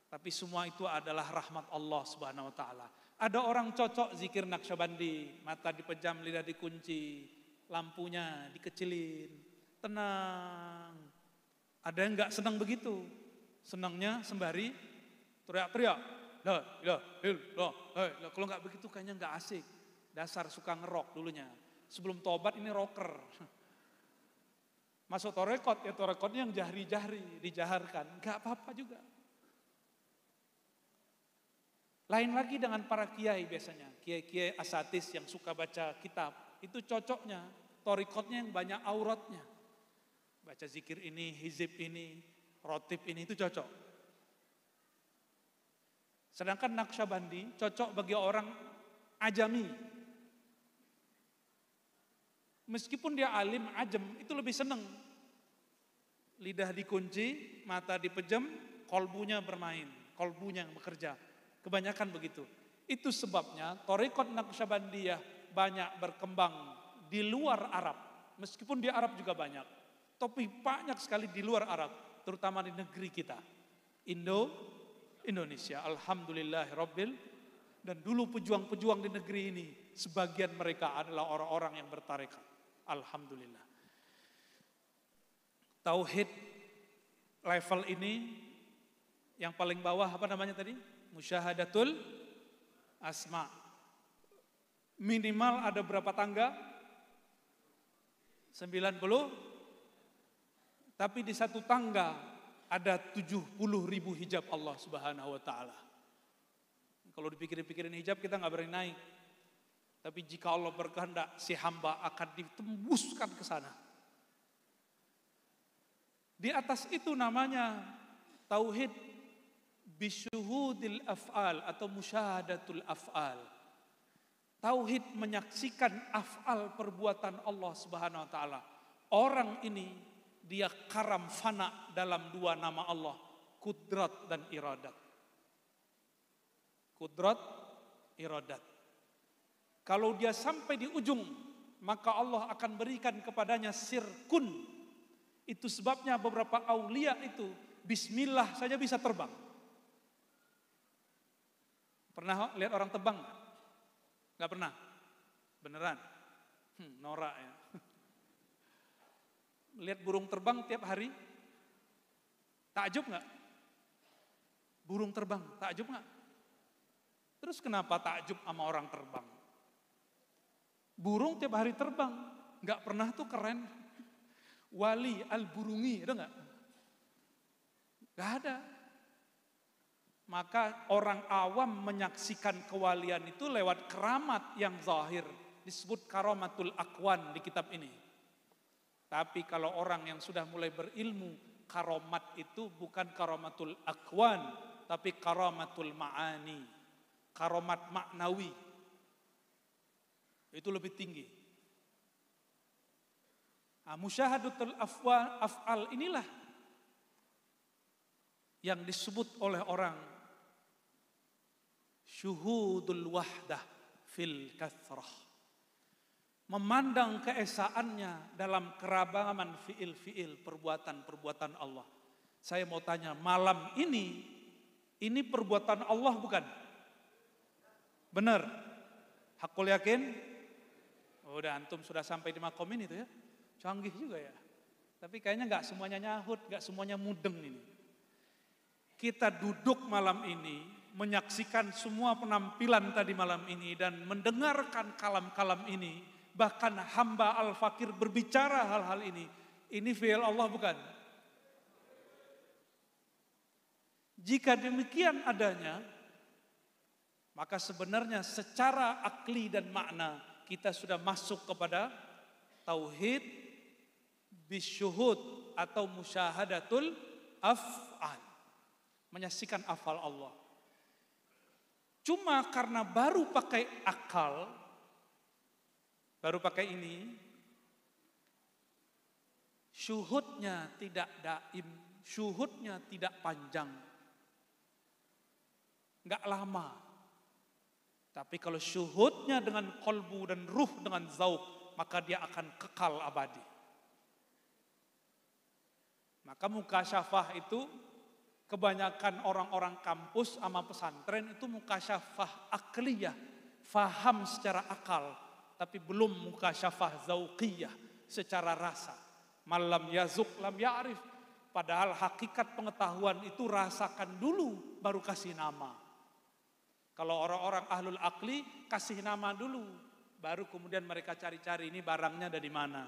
Tapi semua itu adalah rahmat Allah Subhanahu wa taala. Ada orang cocok zikir Naqsyabandi, mata dipejam, lidah dikunci, lampunya dikecilin, tenang. Ada yang enggak senang begitu. Senangnya sembari teriak-teriak. La ilaha illallah. Kalau enggak begitu kayaknya enggak asik. Dasar suka ngerok dulunya. Sebelum tobat ini rocker. Masuk torekot, ya torekotnya yang jahri-jahri, dijaharkan. Enggak apa-apa juga. Lain lagi dengan para kiai biasanya. Kiai-kiai asatis yang suka baca kitab. Itu cocoknya, torekotnya yang banyak auratnya. Baca zikir ini, hizib ini, rotib ini, itu cocok. Sedangkan Naqsyabandi cocok bagi orang ajami. Meskipun dia alim, ajem, itu lebih senang. Lidah dikunci, mata dipejam, kolbunya bermain, kolbunya yang bekerja. Kebanyakan begitu. Itu sebabnya Thariqat Naqsyabandiyah banyak berkembang di luar Arab. Meskipun di Arab juga banyak. Tapi banyak sekali di luar Arab, terutama di negeri kita. Indonesia. Alhamdulillahirabbil. Dan dulu pejuang-pejuang di negeri ini, sebagian mereka adalah orang-orang yang bertarekat. Alhamdulillah. Tauhid level ini yang paling bawah apa namanya tadi? Musyahadatul asma. Minimal ada berapa tangga? 90. Tapi di satu tangga ada 70.000 hijab Allah Subhanahu wa taala. Kalau dipikir-pikirin hijab kita nggak berani naik. Tapi jika Allah berkehendak, si hamba akan ditembuskan ke sana. Di atas itu namanya tauhid bisyuhudil af'al atau musyahadatul af'al. Tauhid menyaksikan af'al perbuatan Allah Subhanahu wa taala. Orang ini dia karam fana dalam dua nama Allah, kudrat dan iradat. Kudrat, iradat. Kalau dia sampai di ujung, maka Allah akan berikan kepadanya sirkun. Itu sebabnya beberapa aulia itu bismillah saja bisa terbang. Pernah lihat orang terbang? Gak pernah? Beneran? Norak ya. Lihat burung terbang tiap hari? Takjub gak? Burung terbang, takjub gak? Terus kenapa takjub sama orang terbang? Burung tiap hari terbang, gak pernah tuh keren. Wali al-burungi, ada gak? Gak ada. Maka orang awam menyaksikan kewalian itu lewat keramat yang zahir. Disebut karamatul akwan di kitab ini. Tapi kalau orang yang sudah mulai berilmu, karamat itu bukan karamatul akwan, tapi karamatul ma'ani. Karamat maknawi. Itu lebih tinggi. Nah, musyahadatul af'al inilah yang disebut oleh orang syuhudul wahdah fil kathrah. Memandang keesaannya dalam kerabangan fiil-fiil perbuatan-perbuatan Allah. Saya mau tanya, malam ini perbuatan Allah bukan? Benar? Hakul yakin? Udah antum sudah sampai di makom ini tuh ya. Canggih juga ya. Tapi kayaknya gak semuanya nyahut, gak semuanya mudeng ini. kita duduk malam ini, menyaksikan semua penampilan tadi malam ini dan mendengarkan kalam-kalam ini, bahkan hamba al-fakir berbicara hal-hal ini fi'il Allah bukan? Jika demikian adanya, maka sebenarnya secara akli dan makna kita sudah masuk kepada tauhid bisyuhud atau musyahadatul af'al. Menyaksikan afal Allah. Cuma karena baru pakai akal, baru pakai ini, syuhudnya tidak daim, syuhudnya tidak panjang, nggak lama. Tapi kalau syuhudnya dengan kolbu dan ruh dengan zauk, maka dia akan kekal abadi. Maka mukasyafah itu kebanyakan orang-orang kampus sama pesantren itu mukasyafah akliyah, faham secara akal, tapi belum mukasyafah zauqiyah secara rasa. Malam yazuk lam ya'rif, padahal hakikat pengetahuan itu rasakan dulu baru kasih nama. Kalau orang-orang ahlul akli kasih nama dulu, baru kemudian mereka cari-cari ini barangnya dari mana.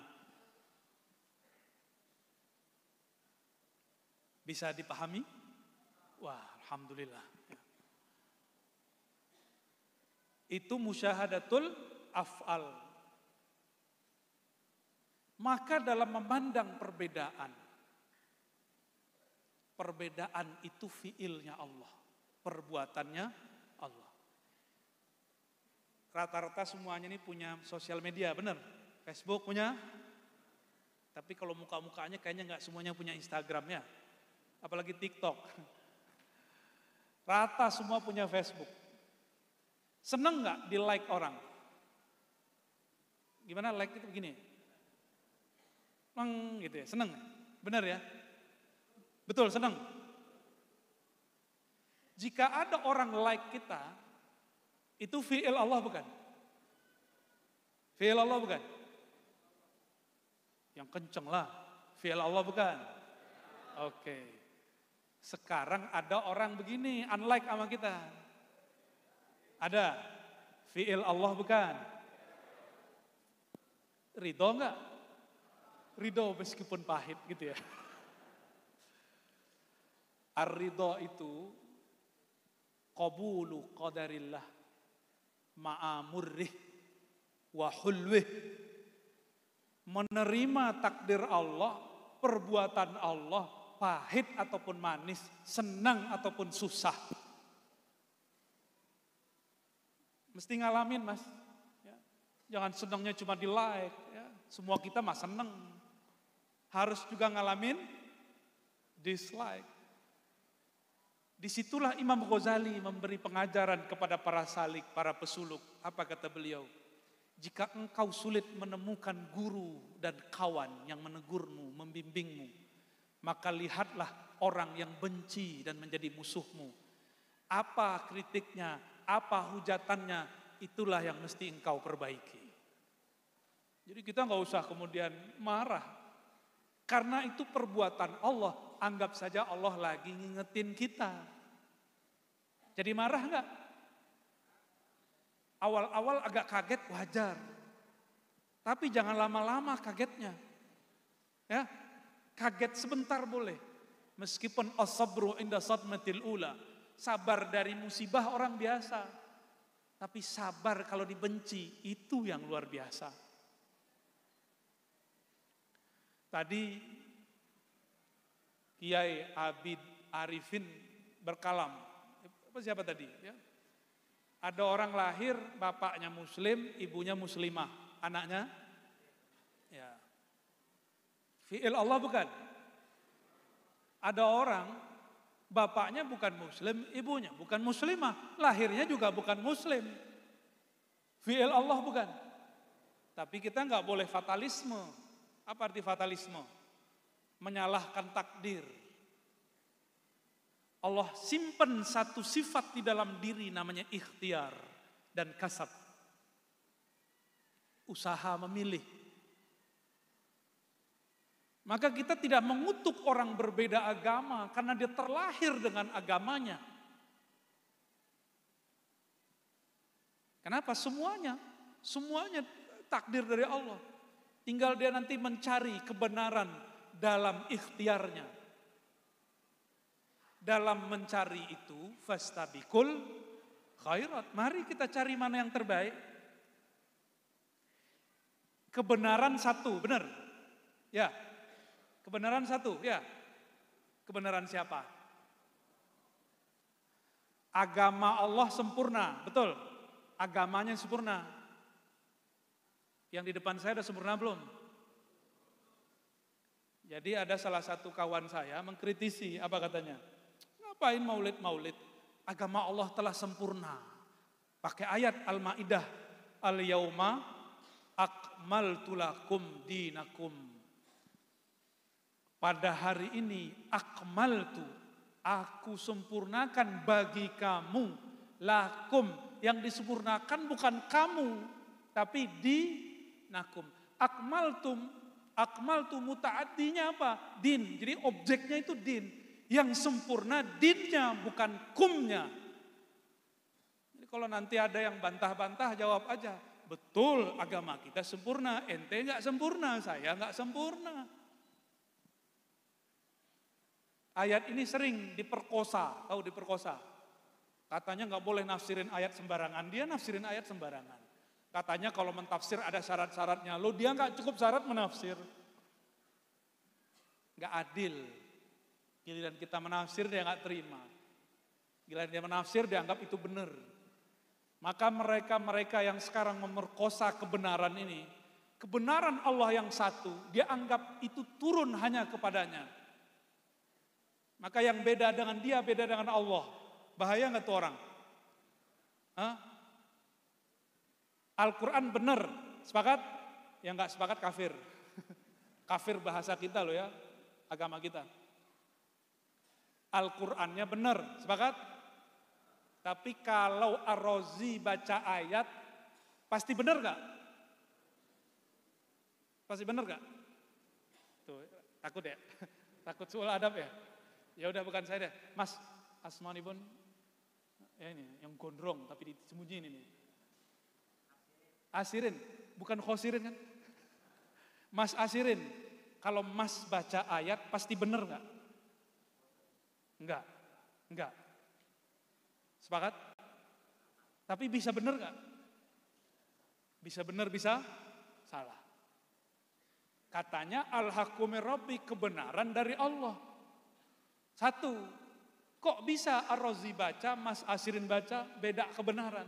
Bisa dipahami? Wah, alhamdulillah. Itu musyahadatul af'al. Maka dalam memandang perbedaan itu fiilnya Allah, perbuatannya Allah. Rata-rata semuanya ini punya sosial media, benar? Facebook punya. Tapi kalau muka-mukanya kayaknya nggak semuanya punya Instagram ya. Apalagi TikTok. Rata semua punya Facebook. Seneng nggak di like orang? Gimana like itu begini? Gitu ya, seneng. Benar ya? Betul, seneng. Jika ada orang like kita, itu fi'il Allah bukan? Fi'il Allah bukan? Yang kenceng lah. Fi'il Allah bukan? Oke. Sekarang ada orang begini, unlike sama kita. Ada. Fi'il Allah bukan? Ridho enggak? Ridho meskipun pahit gitu ya. Ar-ridho itu qabulu qadarillah ma'amurrih wa hulwih. Menerima takdir Allah, perbuatan Allah, pahit ataupun manis, senang ataupun susah. Mesti ngalamin mas. Ya. Jangan senangnya cuma di like. Ya. Semua kita mah senang. Harus juga ngalamin dislike. Disitulah Imam Ghazali memberi pengajaran kepada para salik, para pesuluk. Apa kata beliau? Jika engkau sulit menemukan guru dan kawan yang menegurmu, membimbingmu, maka lihatlah orang yang benci dan menjadi musuhmu. Apa kritiknya, apa hujatannya, itulah yang mesti engkau perbaiki. Jadi kita nggak usah kemudian marah. Karena itu perbuatan Allah, anggap saja Allah lagi ngingetin kita. Jadi marah nggak? Awal-awal agak kaget wajar. Tapi jangan lama-lama kagetnya. Ya, kaget sebentar boleh. Meskipun as-sabru inda sadmatil ula. Sabar dari musibah orang biasa. Tapi sabar kalau dibenci, itu yang luar biasa. Tadi Kiai Abid Arifin berkalam. Apa siapa tadi? Ya. Ada orang lahir, bapaknya muslim, ibunya muslimah. Anaknya? Ya. Fi'il Allah bukan? Ada orang, bapaknya bukan muslim, ibunya bukan muslimah. Lahirnya juga bukan muslim. Fi'il Allah bukan? Tapi kita nggak boleh fatalisme. Apa arti fatalisme? Menyalahkan takdir. Allah simpen satu sifat di dalam diri namanya ikhtiar dan kasab. Usaha memilih. Maka kita tidak mengutuk orang berbeda agama karena dia terlahir dengan agamanya. Kenapa? Semuanya takdir dari Allah. Tinggal dia nanti mencari kebenaran dalam ikhtiarnya. Dalam mencari itu, fastabiqul khairat. Mari kita cari mana yang terbaik. Kebenaran satu, benar? Ya. Kebenaran satu, ya. Kebenaran siapa? Agama Allah sempurna, betul. Agamanya sempurna. Yang di depan saya sudah sempurna belum? Jadi ada salah satu kawan saya mengkritisi, apa katanya? Ngapain maulid-maulid? Agama Allah telah sempurna. Pakai ayat Al-Maidah, Al-Yauma akmaltu lakum dinakum. Pada hari ini akmaltu, aku sempurnakan bagi kamu lakum. Yang disempurnakan bukan kamu, tapi dinakum. Akmaltu muta'addinya apa? Din. Jadi objeknya itu din. Yang sempurna dinnya bukan kumnya. Jadi kalau nanti ada yang bantah-bantah jawab aja. Betul agama kita sempurna, ente gak sempurna, saya gak sempurna. Ayat ini sering diperkosa, tahu diperkosa. Katanya nggak boleh nafsirin ayat sembarangan, dia nafsirin ayat sembarangan. Katanya kalau mentafsir ada syarat-syaratnya, lo dia nggak cukup syarat menafsir. Nggak adil. Giliran kita menafsir dia nggak terima. Giliran dia menafsir dia anggap itu benar. Maka mereka yang sekarang memerkosa kebenaran ini, kebenaran Allah yang satu, dia anggap itu turun hanya kepadanya. Maka yang beda dengan dia, beda dengan Allah. Bahaya gak tuh orang? Al-Quran benar, sepakat? Yang gak sepakat kafir. Kafir bahasa kita loh ya, agama kita. Al-Qurannya benar, sepakat? Tapi kalau Ar-Razi baca ayat, pasti benar gak? Pasti benar gak? Tuh, takut ya? Takut soal adab ya? Ya udah bukan saya deh, Mas Asmanibun, ya ini yang gondrong tapi disembunyiin ini. Asirin, bukan khosirin kan? Mas Asirin, kalau Mas baca ayat pasti benar nggak? Enggak. Sepakat? Tapi bisa benar nggak? Bisa benar, bisa salah. Katanya al-haqqu mir rabbi, kebenaran dari Allah. Satu, kok bisa Ar-Razi baca, Mas Asirin baca, beda kebenaran?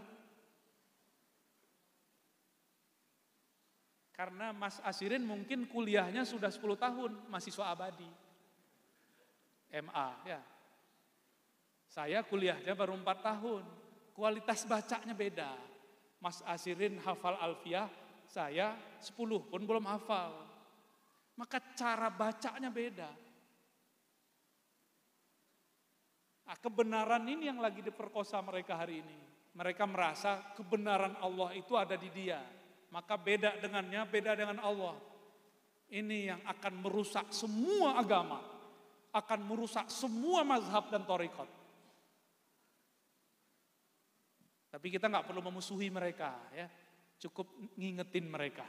Karena Mas Asirin mungkin kuliahnya sudah 10 tahun, mahasiswa abadi. MA, ya. Saya kuliahnya baru 4 tahun, kualitas bacanya beda. Mas Asirin hafal alfiyah, saya 10 pun belum hafal. Maka cara bacanya beda. Nah, kebenaran ini yang lagi diperkosa mereka hari ini. Mereka merasa kebenaran Allah itu ada di dia. Maka beda dengannya, beda dengan Allah. Ini yang akan merusak semua agama. Akan merusak semua mazhab dan thariqat. Tapi kita gak perlu memusuhi mereka, ya. Cukup ngingetin mereka.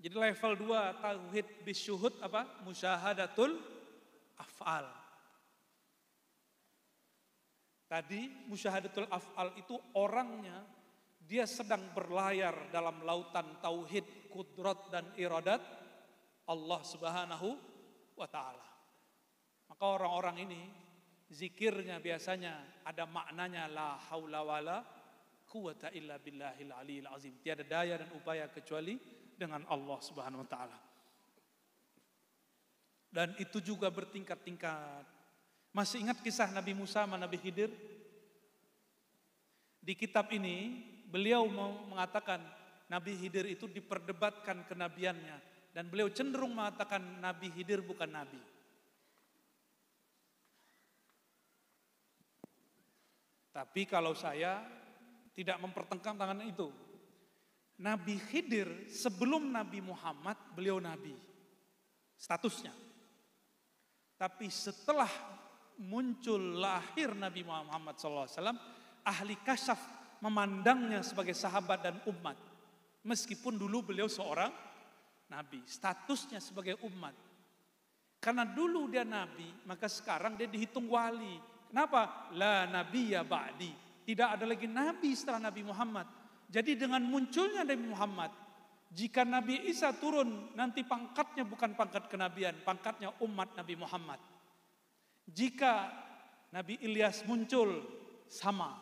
Jadi level 2 tauhid bisyuhud apa? Musyahadatul af'al. Tadi musyahadatul af'al itu orangnya dia sedang berlayar dalam lautan tauhid, kudrat dan iradat Allah Subhanahu wa taala. Maka orang-orang ini zikirnya biasanya ada maknanya la haula wala quwata illa billahil aliyil azim. Tiada daya dan upaya kecuali dengan Allah Subhanahu wa taala. Dan itu juga bertingkat-tingkat. Masih ingat kisah Nabi Musa sama Nabi Khidir? Di kitab ini beliau mengatakan Nabi Khidir itu diperdebatkan kenabiannya. Dan beliau cenderung mengatakan Nabi Khidir bukan Nabi. Tapi kalau saya tidak mempertentangkan itu. Nabi Khidir sebelum Nabi Muhammad beliau nabi. Statusnya. Tapi setelah muncul lahir Nabi Muhammad SAW, ahli kasyaf memandangnya sebagai sahabat dan umat. Meskipun dulu beliau seorang nabi, statusnya sebagai umat. Karena dulu dia nabi, maka sekarang dia dihitung wali. Kenapa? La nabiyya ba'di. Tidak ada lagi nabi setelah Nabi Muhammad. Jadi dengan munculnya Nabi Muhammad, jika Nabi Isa turun, nanti pangkatnya bukan pangkat kenabian, pangkatnya umat Nabi Muhammad. Jika Nabi Ilyas muncul, sama.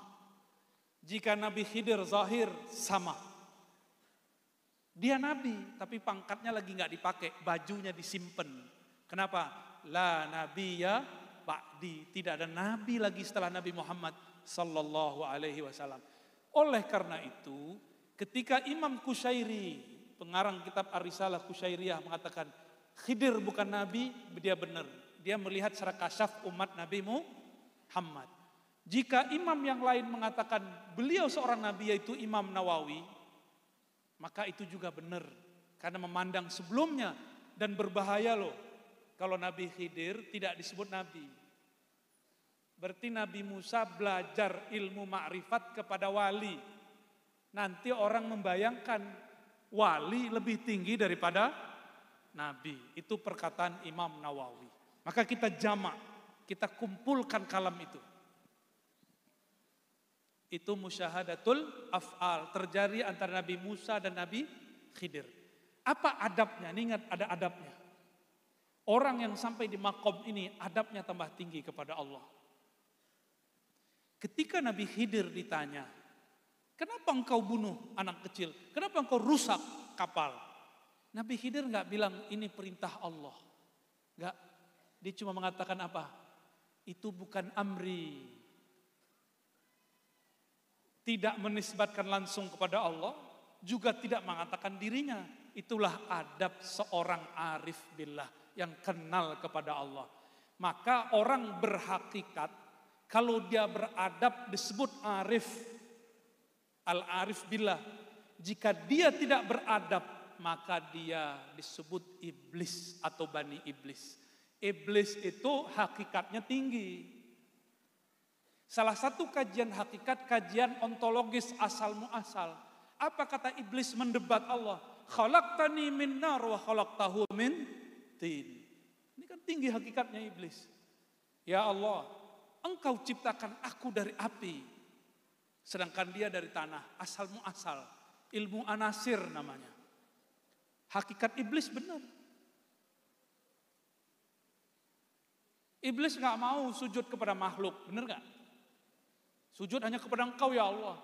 Jika Nabi Khidir zahir, sama. Dia nabi, tapi pangkatnya lagi nggak dipakai, bajunya disimpan. Kenapa? La nabiyya ba'di. Tidak ada nabi lagi setelah Nabi Muhammad sallallahu alaihi wasallam. Oleh karena itu, ketika Imam Qushairi, pengarang kitab Ar-Risalah Qushairiyah mengatakan Khidir bukan nabi, dia benar. Dia melihat secara kasyaf umat Nabi Muhammad. Jika imam yang lain mengatakan beliau seorang nabi yaitu Imam Nawawi, maka itu juga benar. Karena memandang sebelumnya dan berbahaya loh. Kalau Nabi Khidir tidak disebut nabi. Berarti Nabi Musa belajar ilmu ma'rifat kepada wali. Nanti orang membayangkan wali lebih tinggi daripada nabi. Itu perkataan Imam Nawawi. Maka kita jamak, kita kumpulkan kalam itu. Itu musyahadatul af'al, terjadi antara Nabi Musa dan Nabi Khidir. Apa adabnya? Ini ingat ada adabnya. Orang yang sampai di makom ini adabnya tambah tinggi kepada Allah. Ketika Nabi Khidir ditanya, kenapa engkau bunuh anak kecil? Kenapa engkau rusak kapal? Nabi Khidir nggak bilang ini perintah Allah. Nggak, dia cuma mengatakan apa? Itu bukan amri. Tidak menisbatkan langsung kepada Allah, juga tidak mengatakan dirinya. Itulah adab seorang arif billah yang kenal kepada Allah. Maka orang berhakikat, kalau dia beradab disebut arif, al-arif billah. Jika dia tidak beradab, maka dia disebut iblis atau bani iblis. Iblis itu hakikatnya tinggi. Salah satu kajian hakikat, kajian ontologis asal muasal. Apa kata iblis mendebat Allah? Khalaqtani min nar wa khalaqtahu min tin. Ini kan tinggi hakikatnya iblis. Ya Allah, engkau ciptakan aku dari api. Sedangkan dia dari tanah, asal muasal. Ilmu anasir namanya. Hakikat iblis benar. Iblis gak mau sujud kepada makhluk, benar gak? Sujud hanya kepada engkau ya Allah.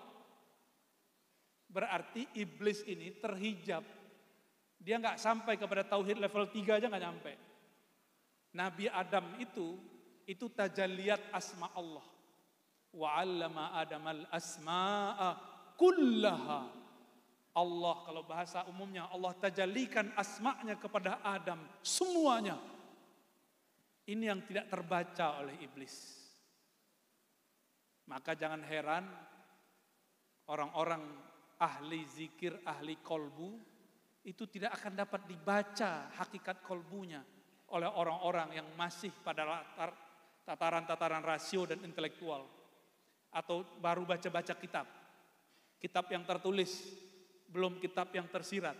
Berarti iblis ini terhijab. Dia gak sampai kepada tauhid level 3 aja gak nyampe. Nabi Adam itu tajalliyat asma Allah. Wa 'allama Adamal asma'a kullaha. Allah kalau bahasa umumnya Allah tajallikan asma'nya kepada Adam semuanya. Ini yang tidak terbaca oleh iblis. Maka jangan heran orang-orang ahli zikir, ahli kolbu itu tidak akan dapat dibaca hakikat kolbunya oleh orang-orang yang masih pada tataran-tataran rasio dan intelektual. Atau baru baca-baca kitab. Kitab yang tertulis, belum kitab yang tersirat.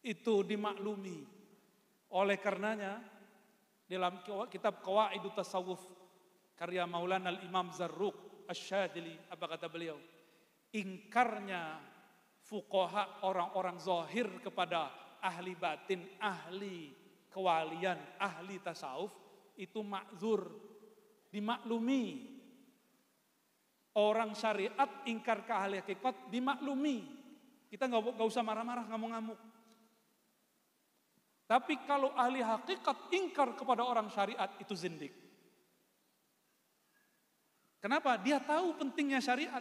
Itu dimaklumi. Oleh karenanya, dalam kitab Qawaidut Tasawuf, karya Maulana Al-Imam Zarruq Asy-Syadzili, apa kata beliau? Ingkarnya fuqaha orang-orang zahir kepada ahli batin, ahli kewalian, ahli tasawuf, itu ma'zur, dimaklumi. Orang syariat ingkar ke ahli hakikat dimaklumi. Kita nggak usah marah-marah, ngamuk-ngamuk. Tapi kalau ahli hakikat ingkar kepada orang syariat itu zindik. Kenapa? Dia tahu pentingnya syariat.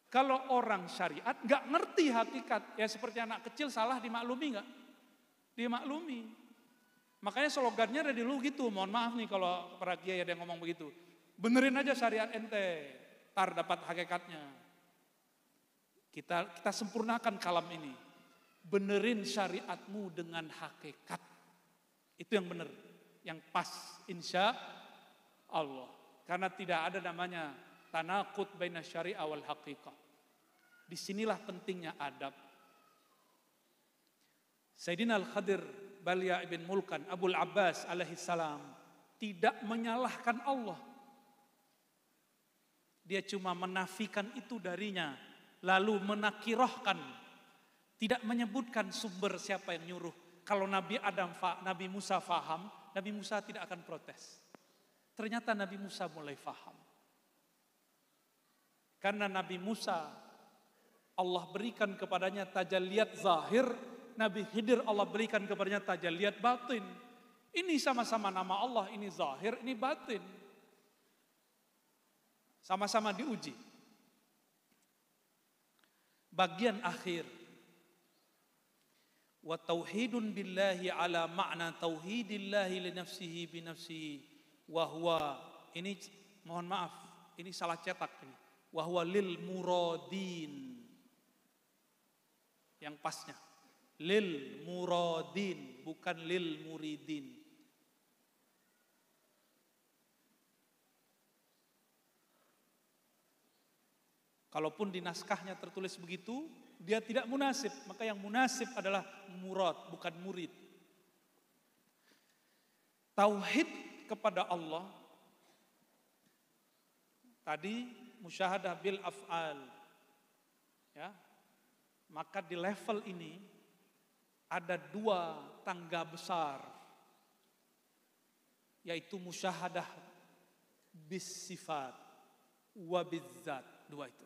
Kalau orang syariat nggak ngerti hakikat, ya seperti anak kecil salah dimaklumi nggak? Dimaklumi. Makanya slogannya dari dulu gitu. Mohon maaf nih kalau para kiai ada yang ngomong begitu. Benerin aja syariat ente, tar dapat hakikatnya. Kita sempurnakan kalam ini. Benerin syariatmu dengan hakikat. Itu yang benar, yang pas insya Allah. Karena tidak ada namanya tanaqud baina syariah wal haqiqah. Disinilah pentingnya adab. Sayyidina Al-Khadir Balya ibn Mulkan Abul Abbas alaihi salam tidak menyalahkan Allah. Dia cuma menafikan itu darinya, lalu menakirahkan, tidak menyebutkan sumber siapa yang nyuruh. Kalau Nabi Musa faham, Nabi Musa tidak akan protes. Ternyata Nabi Musa mulai faham. Karena Nabi Musa Allah berikan kepadanya tajalliyat zahir, Nabi Khidir Allah berikan kepadanya tajalliyat batin. Ini sama-sama nama Allah, ini zahir, ini batin. Sama-sama diuji. Bagian akhir. Wa tauhidun billahi ala ma'na tauhidillahi li nafsihi bi nafsihi wa huwa, ini mohon maaf, ini salah cetak ini. Wa huwa lil muradin. Yang pasnya lil muradin, bukan lil muridin. Kalaupun di naskahnya tertulis begitu, dia tidak munasib. Maka yang munasib adalah murad, bukan murid. Tauhid kepada Allah. Tadi musyahadah bil af'al. Ya. Maka di level ini ada dua tangga besar. Yaitu musyahadah bis sifat wa bizzat. Dua itu.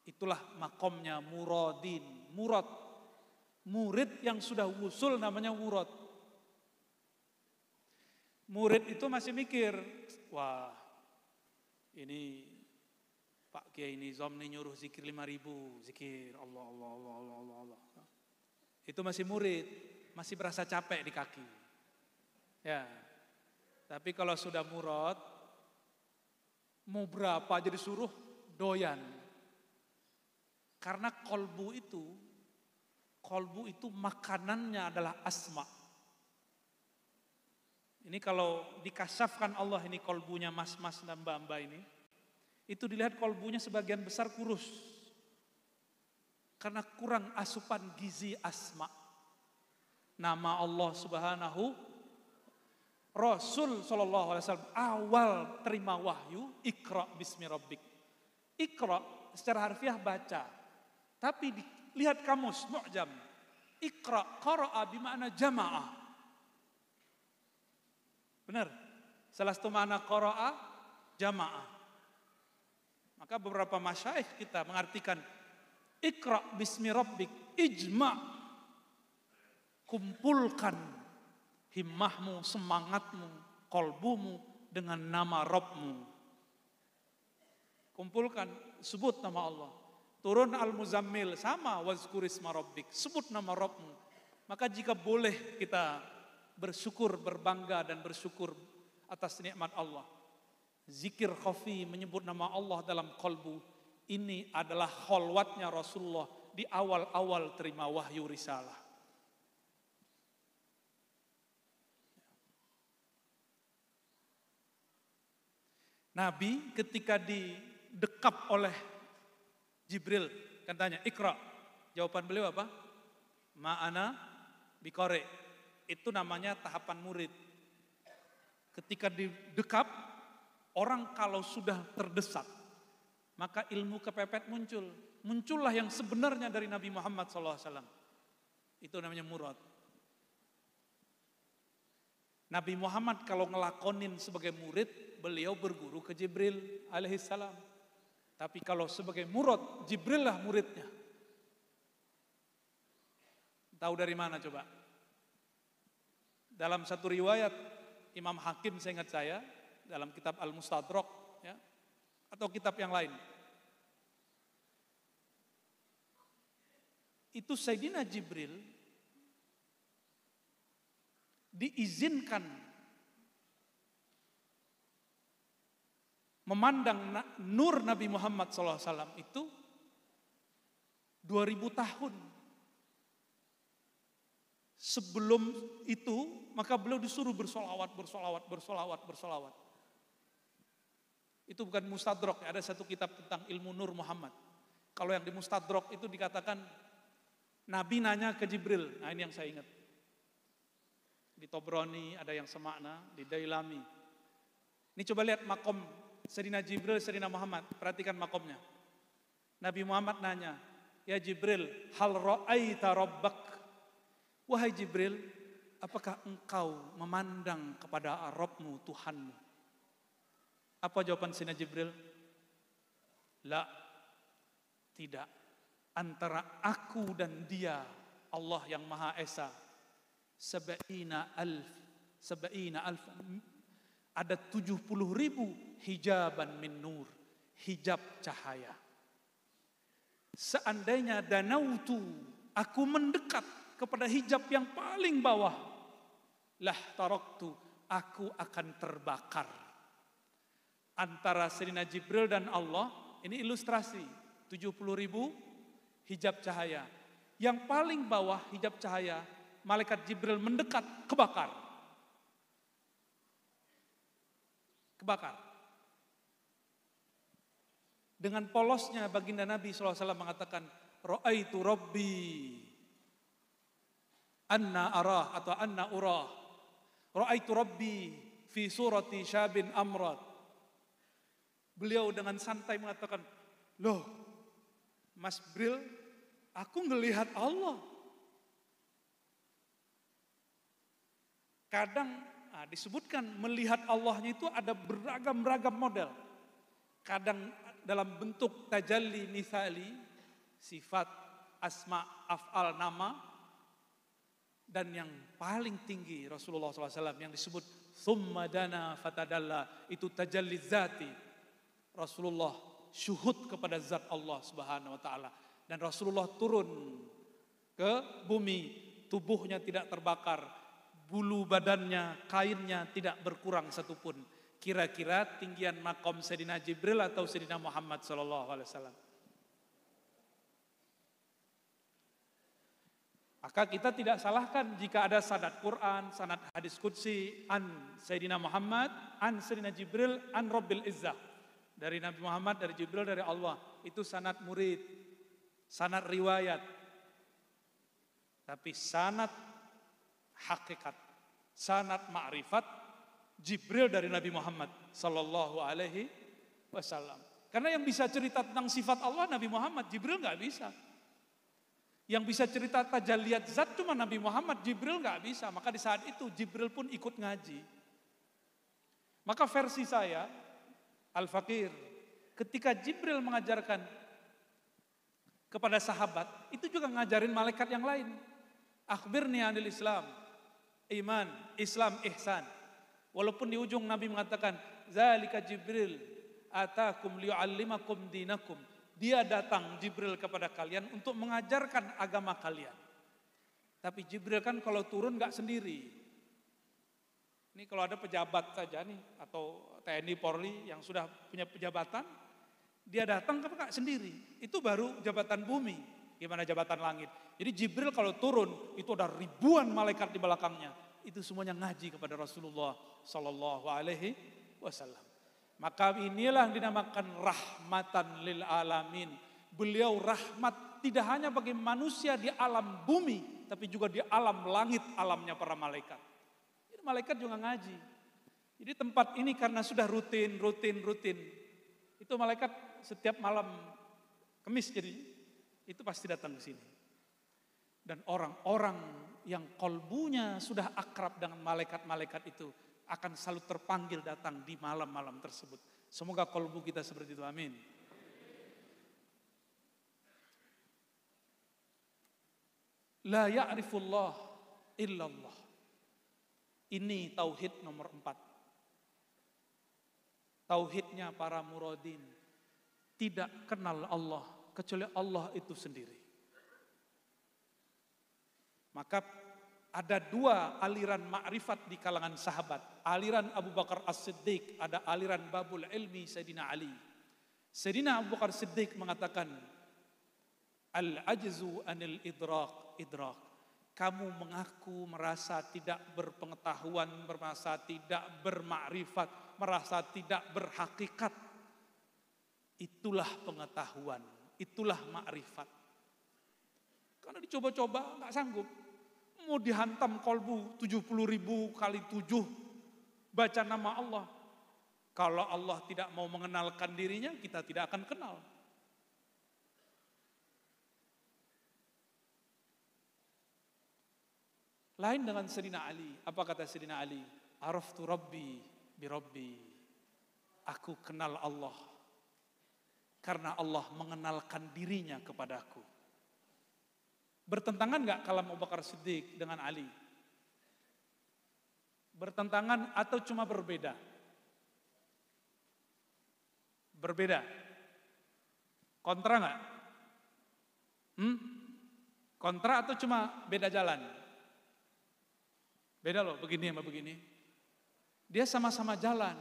Itulah makomnya muradin, murad. Murid yang sudah wusul namanya murad. Murid itu masih mikir, wah ini Pak Kiai Nizam nih nyuruh zikir 5.000, zikir Allah, Allah, Allah, Allah, Allah, Allah. Itu masih murid, masih berasa capek di kaki. Ya, tapi kalau sudah murad, mau berapa aja disuruh doyan. Karena kolbu itu makanannya adalah asma. Ini kalau dikasafkan Allah ini kolbunya mas-mas dan mbak-mbak ini, itu dilihat kolbunya sebagian besar kurus. Karena kurang asupan gizi asma. Nama Allah Subhanahu, Rasul sallallahu alaihi wasallam awal terima wahyu, Iqra bismi rabbik. Iqra secara harfiah baca. Tapi lihat kamus mu'jam. Iqra qara'a bima'na jama'ah. Benar? Salah satu makna qara'a jama'ah. Maka beberapa masyayikh kita mengartikan Iqra bismi rabbik, ijma'. Kumpulkan himmahmu, semangatmu, kolbumu dengan nama Rabbmu. Kumpulkan, sebut nama Allah. Turun Al-Muzammil, sama wazkurisma rabbik, sebut nama Rabbmu. Maka jika boleh kita bersyukur, berbangga dan bersyukur atas nikmat Allah. Zikir khafi, menyebut nama Allah dalam kolbu, ini adalah kholwatnya Rasulullah di awal-awal terima wahyu risalah. Nabi ketika didekap oleh Jibril, kan tanya, Iqra. Jawaban beliau apa? Ma'ana biqari. Itu namanya tahapan murid. Ketika didekap, orang kalau sudah terdesak, maka ilmu kepepet muncul. Muncullah yang sebenarnya dari Nabi Muhammad SAW. Itu namanya murad. Nabi Muhammad kalau ngelakonin sebagai murid, beliau berguru ke Jibril alaihissalam. Tapi kalau sebagai murad, Jibril lah muridnya. Tahu dari mana coba? Dalam satu riwayat Imam Hakim, seingat saya, dalam kitab Al-Mustadrak, ya, atau kitab yang lain, itu Sayyidina Jibril diizinkan memandang nur Nabi Muhammad SAW itu 2000 tahun. Sebelum itu, maka beliau disuruh bersolawat. Itu bukan mustadrak, ada satu kitab tentang ilmu Nur Muhammad. Kalau yang di mustadrak itu dikatakan Nabi nanya ke Jibril. Nah ini yang saya ingat. Di Tobroni ada yang semakna, di Dailami. Ini coba lihat makom Sayyidina Jibril, Sayyidina Muhammad. Perhatikan makomnya. Nabi Muhammad nanya, ya Jibril, hal ra'aita rabbak? Wahai Jibril, apakah engkau memandang kepada Rabbmu, Tuhanmu? Apa jawaban Sayyidina Jibril? La, tidak. Antara aku dan dia, Allah yang Maha Esa, sab'ina alf, ada 70.000 hijaban min nur, hijab cahaya. Seandainya danautu, aku mendekat kepada hijab yang paling bawah, lah taraktu, aku akan terbakar. Antara Sayyidina Jibril dan Allah, ini ilustrasi, 70.000 hijab cahaya. Yang paling bawah hijab cahaya, malaikat Jibril mendekat, kebakar. Dengan polosnya baginda Nabi SAW mengatakan, ra'aitu rabbi anna arah atau anna urah. Ra'aitu rabbi fi surati syabin amrad. Beliau dengan santai mengatakan, loh Mas Bril, aku ngelihat Allah. Kadang disebutkan melihat Allahnya itu ada beragam-ragam model. Kadang dalam bentuk tajalli misali, sifat, asma, af'al, nama. Dan yang paling tinggi Rasulullah SAW yang disebut thumma dana fatadalla, itu tajalli zati. Rasulullah syuhud kepada zat Allah Subhanahu wa taala, dan Rasulullah turun ke bumi, tubuhnya tidak terbakar, bulu badannya, kainnya tidak berkurang satupun. Kira-kira tinggian makom Sayyidina Jibril atau Sayyidina Muhammad sallallahu alaihi wasallam. Maka kita tidak salahkan jika ada sanad Quran, sanad hadis qudsi an Sayyidina Muhammad, an Sayyidina Jibril, an Rabbil Izzah. Dari Nabi Muhammad, dari Jibril, dari Allah. Itu sanad murid, sanad riwayat. Tapi sanad hakikat, sanad ma'rifat, Jibril dari Nabi Muhammad sallallahu alaihi wasallam. Karena yang bisa cerita tentang sifat Allah Nabi Muhammad, Jibril nggak bisa. Yang bisa cerita tajalliyat zat cuma Nabi Muhammad, Jibril nggak bisa. Maka di saat itu Jibril pun ikut ngaji. Maka versi saya, Al-Fakir, ketika Jibril mengajarkan kepada sahabat, itu juga ngajarin malaikat yang lain. Akhbirni anil Islam, iman, Islam, ihsan. Walaupun di ujung Nabi mengatakan, zalika Jibril atakum liyu'allimakum dinakum. Dia datang Jibril kepada kalian untuk mengajarkan agama kalian. Tapi Jibril kan kalau turun gak sendiri. Ini kalau ada pejabat saja nih, atau TNI Polri yang sudah punya pejabatan, dia datang kan gak sendiri. Itu baru jabatan bumi, gimana jabatan langit. Jadi Jibril kalau turun, itu ada ribuan malaikat di belakangnya. Itu semuanya ngaji kepada Rasulullah Sallallahu Alaihi Wasallam. Maka inilah yang dinamakan rahmatan lil alamin. Beliau rahmat tidak hanya bagi manusia di alam bumi, tapi juga di alam langit, alamnya para malaikat. Jadi malaikat juga ngaji. Jadi tempat ini karena sudah rutin. Itu malaikat setiap malam Kamis jadi itu pasti datang ke sini. Dan orang-orang yang kolbunya sudah akrab dengan malaikat-malaikat itu akan selalu terpanggil datang di malam-malam tersebut. Semoga kolbu kita seperti itu, amin. La ya'rifullah illallah. Ini tauhid nomor 4. Tauhidnya para muradin. Tidak kenal Allah kecuali Allah itu sendiri. Maka ada 2 aliran ma'rifat di kalangan sahabat. Aliran Abu Bakar As-Siddiq, ada aliran Babul Ilmi Sayyidina Ali. Sayyidina Abu Bakar Siddiq mengatakan, Al-ajzu anil idrak. Kamu mengaku merasa tidak berpengetahuan, merasa tidak bermakrifat, merasa tidak berhakikat. Itulah pengetahuan, itulah makrifat. Karena dicoba-coba nggak sanggup. Mau dihantam kolbu 70.000 kali 7 baca nama Allah. Kalau Allah tidak mau mengenalkan dirinya, kita tidak akan kenal. Lain dengan Sayyidina Ali. Apa kata Sayyidina Ali? Araftu Rabbi bi Rabbi. Aku kenal Allah karena Allah mengenalkan dirinya kepadaku. Bertentangan enggak kalam Abu Bakar Siddiq dengan Ali? Bertentangan atau cuma berbeda? Berbeda. Kontra enggak? Kontra atau cuma beda jalan? Beda loh, begini sama begini. Dia sama-sama jalan.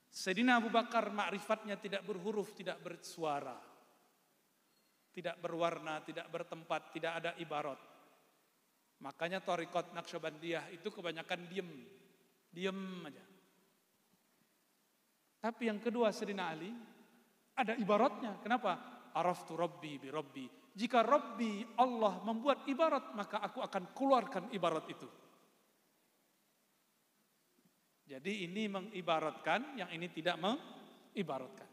Sayyidina Abu Bakar ma'rifatnya tidak berhuruf, tidak bersuara. Tidak berwarna, tidak bertempat, tidak ada ibarat. Makanya Thariqat Naqsyabandiyah itu kebanyakan diem. Diem aja. Tapi yang kedua Sayyidina Ali, ada ibaratnya. Kenapa? Araftu Rabbi bi Rabbi. Jika Rabbi Allah membuat ibarat, maka aku akan keluarkan ibarat itu. Jadi ini mengibaratkan, yang ini tidak mengibaratkan.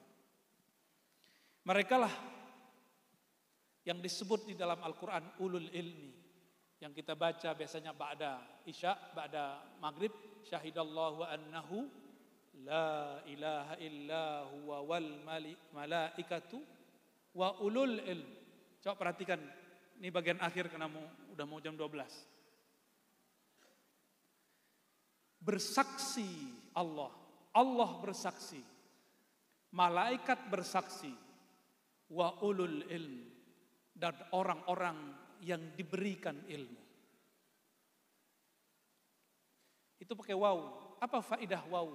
Mereka lah yang disebut di dalam Al-Quran ulul ilmi. Yang kita baca biasanya ba'da isya, ba'da maghrib. Syahidallahu annahu la ilaha illa huwa wal malaikatu wa ulul ilm. Coba perhatikan, ini bagian akhir karena udah mau jam 12. Bersaksi Allah, Allah bersaksi, malaikat bersaksi, wa ulul ilm, dan orang-orang yang diberikan ilmu. Itu pakai waw. Apa faidah waw?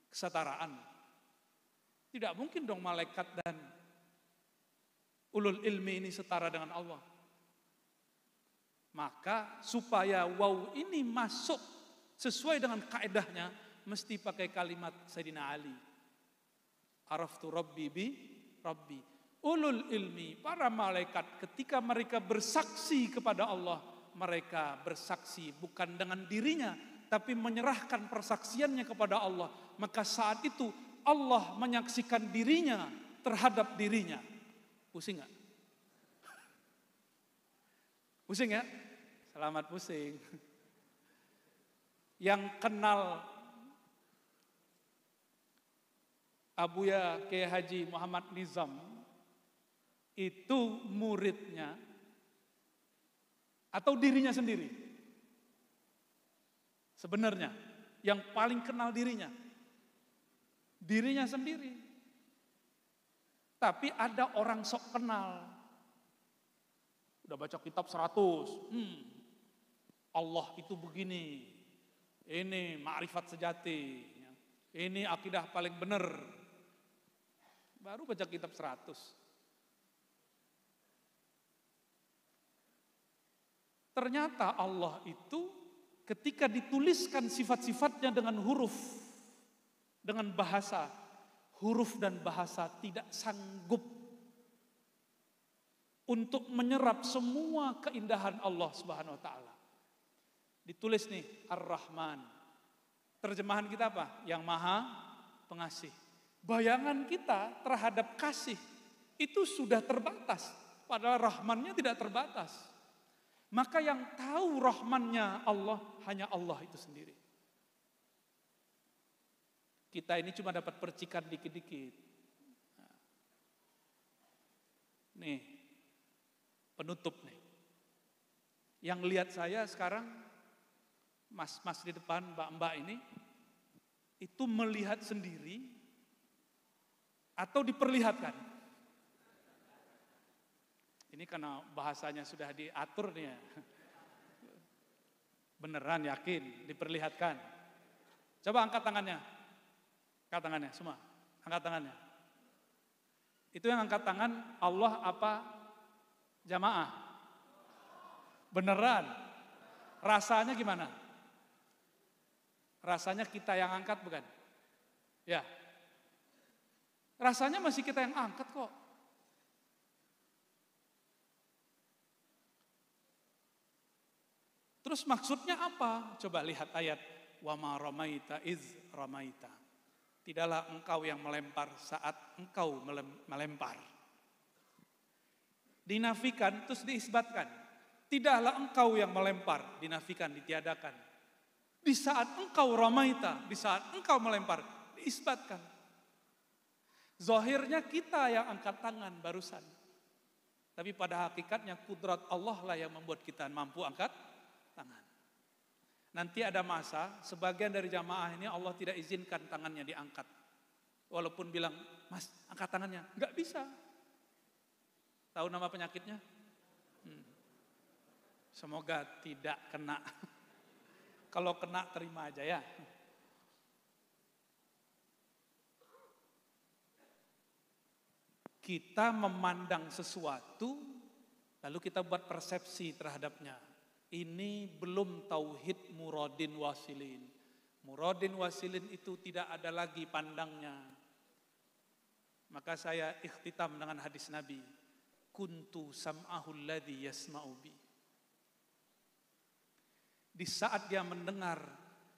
Kesetaraan. Tidak mungkin dong malaikat dan ulul ilmi ini setara dengan Allah. Maka supaya waw ini masuk sesuai dengan kaedahnya, mesti pakai kalimat Sayyidina Ali. Araftu Rabbi bi Rabbi. Ulul ilmi, para malaikat ketika mereka bersaksi kepada Allah, mereka bersaksi bukan dengan dirinya, tapi menyerahkan persaksiannya kepada Allah. Maka saat itu Allah menyaksikan dirinya terhadap dirinya. Pusing gak? Pusing ya? Selamat pusing. Yang kenal Abuya Kiai Haji Muhammad Nizam itu muridnya atau dirinya sendiri? Sebenarnya yang paling kenal dirinya sendiri. Tapi ada orang sok kenal. Udah baca kitab 100. Allah itu begini. Ini ma'rifat sejati. Ini akidah paling benar. Baru baca kitab 100. Ternyata Allah itu ketika dituliskan sifat-sifatnya dengan huruf, dengan bahasa, huruf dan bahasa tidak sanggup untuk menyerap semua keindahan Allah Subhanahu wa taala. Ditulis nih Ar-Rahman. Terjemahan kita apa? Yang Maha Pengasih. Bayangan kita terhadap kasih itu sudah terbatas, padahal Rahmannya tidak terbatas. Maka yang tahu Rahmannya Allah hanya Allah itu sendiri. Kita ini cuma dapat percikan dikit-dikit. Nih, penutup nih. Yang lihat saya sekarang, mas-mas di depan, mbak-mbak ini, itu melihat sendiri atau diperlihatkan. Ini karena bahasanya sudah diatur nih ya. Beneran yakin, diperlihatkan. Coba angkat tangannya. Angkat tangannya semua. Angkat tangannya. Itu yang angkat tangan Allah apa jamaah? Beneran? Rasanya gimana? Rasanya kita yang angkat bukan? Ya. Rasanya masih kita yang angkat kok. Terus maksudnya apa? Coba lihat ayat. Wa ma ramaita iz ramaita. Tidaklah engkau yang melempar saat engkau melempar. Dinafikan terus diisbatkan. Tidaklah engkau yang melempar, dinafikan, ditiadakan. Di saat engkau ramaita, di saat engkau melempar, diisbatkan. Zahirnya kita yang angkat tangan barusan. Tapi pada hakikatnya kudrat Allah lah yang membuat kita mampu angkat tangan. Nanti ada masa sebagian dari jamaah ini Allah tidak izinkan tangannya diangkat. Walaupun bilang, "Mas, angkat tangannya." Enggak bisa. Tahu nama penyakitnya? Semoga tidak kena. Kalau kena terima aja ya. Kita memandang sesuatu lalu kita buat persepsi terhadapnya. Ini belum tauhid muradin wasilin. Muradin wasilin itu tidak ada lagi pandangnya. Maka saya ikhtitam dengan hadis Nabi. Kuntu sam'ahul ladzi yasma'u bi. Di saat dia mendengar,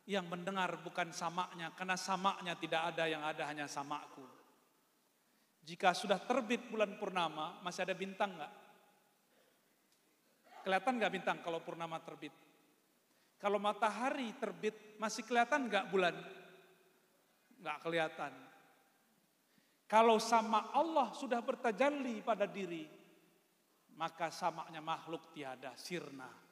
yang mendengar bukan samaknya, karena samaknya tidak ada, yang ada hanya samakku. Jika sudah terbit bulan purnama, masih ada bintang enggak? Kelihatan nggak bintang kalau purnama terbit? Kalau matahari terbit, masih kelihatan nggak bulan? Nggak kelihatan. Kalau sama Allah sudah bertajalli pada diri, maka samaknya makhluk tiada, sirna.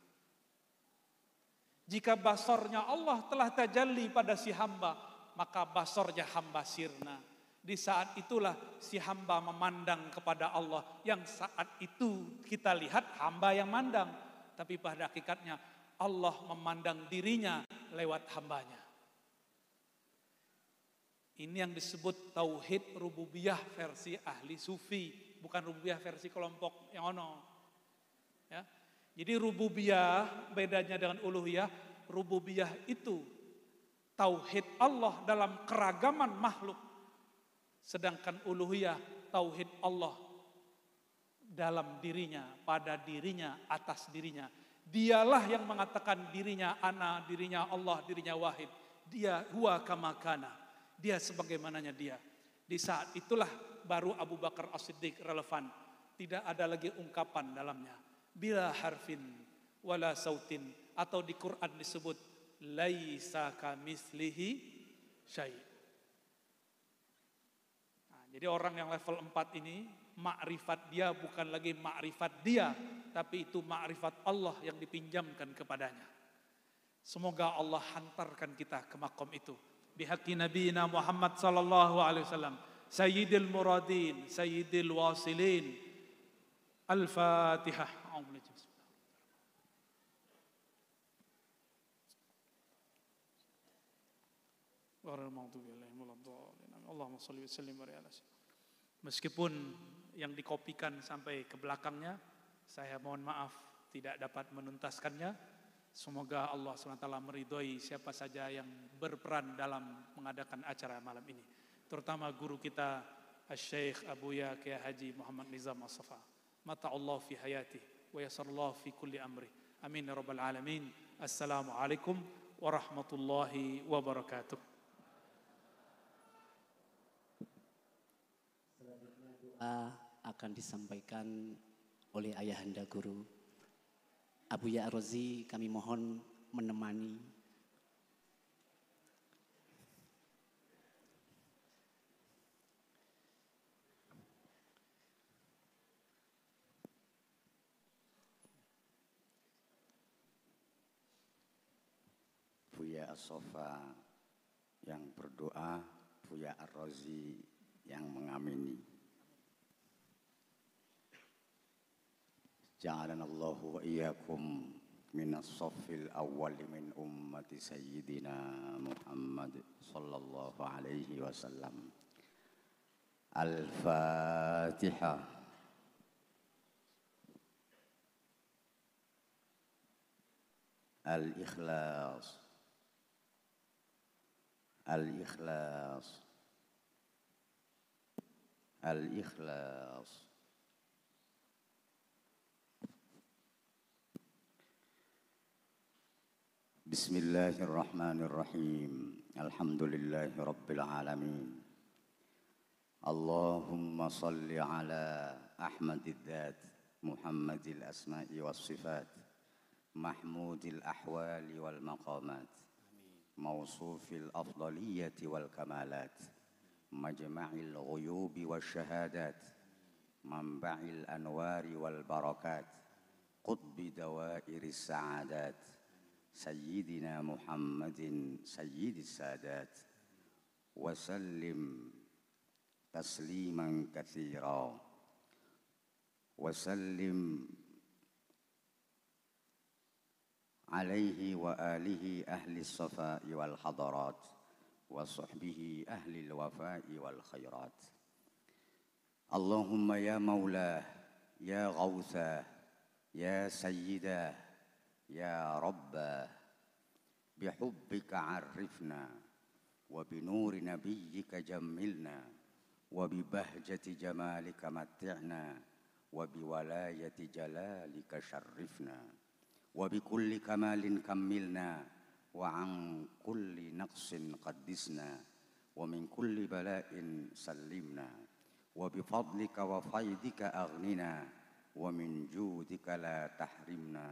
Jika basornya Allah telah tajalli pada si hamba, maka basornya hamba sirna. Di saat itulah si hamba memandang kepada Allah. Yang saat itu kita lihat hamba yang mandang. Tapi pada hakikatnya Allah memandang dirinya lewat hambanya. Ini yang disebut tauhid rububiyah versi ahli sufi. Bukan rububiyah versi kelompok yang ono. Ya. Jadi rububiyah bedanya dengan uluhiyah. Rububiyah itu tauhid Allah dalam keragaman makhluk. Sedangkan uluhiyah tauhid Allah dalam dirinya, pada dirinya, atas dirinya. Dialah yang mengatakan dirinya ana, dirinya Allah, dirinya wahid. Dia huwa kama kana. Dia sebagaimananya dia. Di saat itulah baru Abu Bakar As-Siddiq relevan. Tidak ada lagi ungkapan dalamnya. Bila harfin wala sautin, atau di Quran disebut laisa kamitslihi syai'. Jadi orang yang level 4 ini, makrifat dia bukan lagi makrifat dia, tapi itu makrifat Allah yang dipinjamkan kepadanya. Semoga Allah hantarkan kita ke makom itu. Bihaqqi nabiyina Muhammad sallallahu alaihi wasallam, sayyidil muradin, sayyidil wasilin. Al-Fatihah. Meskipun yang dikopikan sampai ke belakangnya, saya mohon maaf tidak dapat menuntaskannya. Semoga Allah SWT meridhoi siapa saja yang berperan dalam mengadakan acara malam ini. Terutama guru kita Asy-Syaikh Abuya Kiai Haji Muhammad Nizam As-Safa. Mata Allah fi hayati wa yasarallahu fi kulli amri. Amin ya rabbal alamin. Assalamualaikum warahmatullahi wabarakatuh. Akan disampaikan oleh ayahanda guru Abuya Ar-Razi. Kami mohon menemani. Buya As-Safa yang berdoa, Buya Ar-Razi yang mengamini. Ja'alana Allahu wa iyyakum minas saffil awwal min ummati sayyidina Muhammad sallallahu alaihi wasallam. Al-Fatihah. الفاتحة. الإخلاص الإخلاص الإخلاص. بسم الله الرحمن الرحيم. الحمد لله رب العالمين. اللهم صل على أحمد الذات محمد الأسماء والصفات محمود الأحوال والمقامات موصوف الأفضلية والكمالات مجمع الغيوب والشهادات منبع الأنوار والبركات قطب دوائر السعادات سيدنا محمد سيد السادات وسلم تسليما كثيرا وسلم عليه وآله أهل الصفاء والحضرات وصحبه أهل الوفاء والخيرات. اللهم يا مولاه يا غوثاه يا سيداه يا رباه بحبك عرفنا وبنور نبيك جملنا وببهجة جمالك متعنا وبولاية جلالك شرفنا وبكل كمال كملنا وعن كل نقص قدسنا ومن كل بلاء سلمنا وبفضلك وفيضك أغننا ومن جودك لا تحرمنا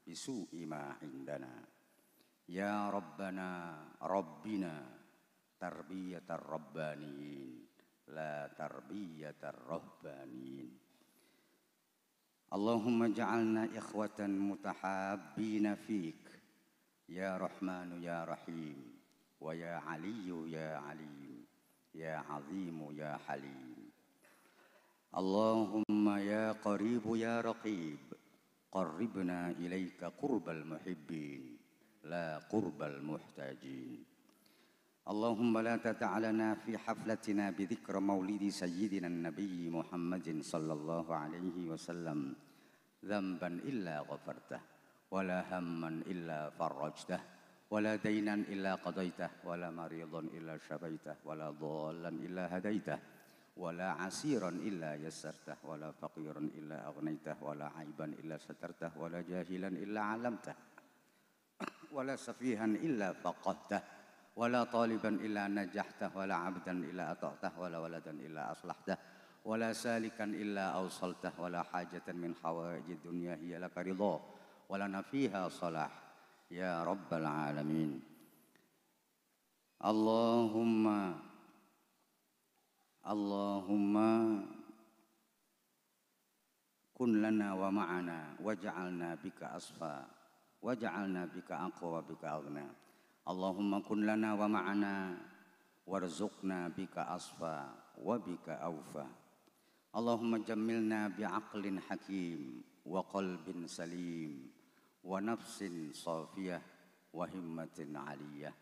بسوء ما عندنا يا ربنا ربنا تربية الربانيين لا تربية الرهبانيين. اللهم اجعلنا إخوة متحابين فيك يا رحمن يا رحيم ويا علي يا عليم يا عظيم يا حليم. اللهم يا قريب يا رقيب قربنا إليك قرب المحبين لا قرب المحتاجين. اللهم لا تدع لنا في حفلتنا بذكر مولد سيدنا النبي محمد صلى الله عليه وسلم ذنبا إلا غفرته ولا هما إلا فرجته ولا دينا إلا قضيته ولا مريضا إلا شفيته ولا ضالا إلا هديته ولا عسيرا إلا يسرته ولا فقيرا إلا أغنيته ولا عيبا إلا سترته ولا جاهلا إلا علمته ولا سفيها إلا فقهته ولا طالبا إلا نجحته ولا عبدا إلا أطعته ولا ولدا إلا أصلحته ولا سالكا إلا أوصلته ولا حاجة من حوائج الدنيا هي لك رضا ولنا فيها صلاح يا رب العالمين. اللهم كن لنا ومعنا واجعلنا بك أصفى واجعلنا بك أقوى بك أغنى. اللهم كن لنا ومعنا وارزقنا بك أصفى وبك أوفى. اللهم جملنا بعقل حكيم وقلب سليم ونفس صافية وهمة علية.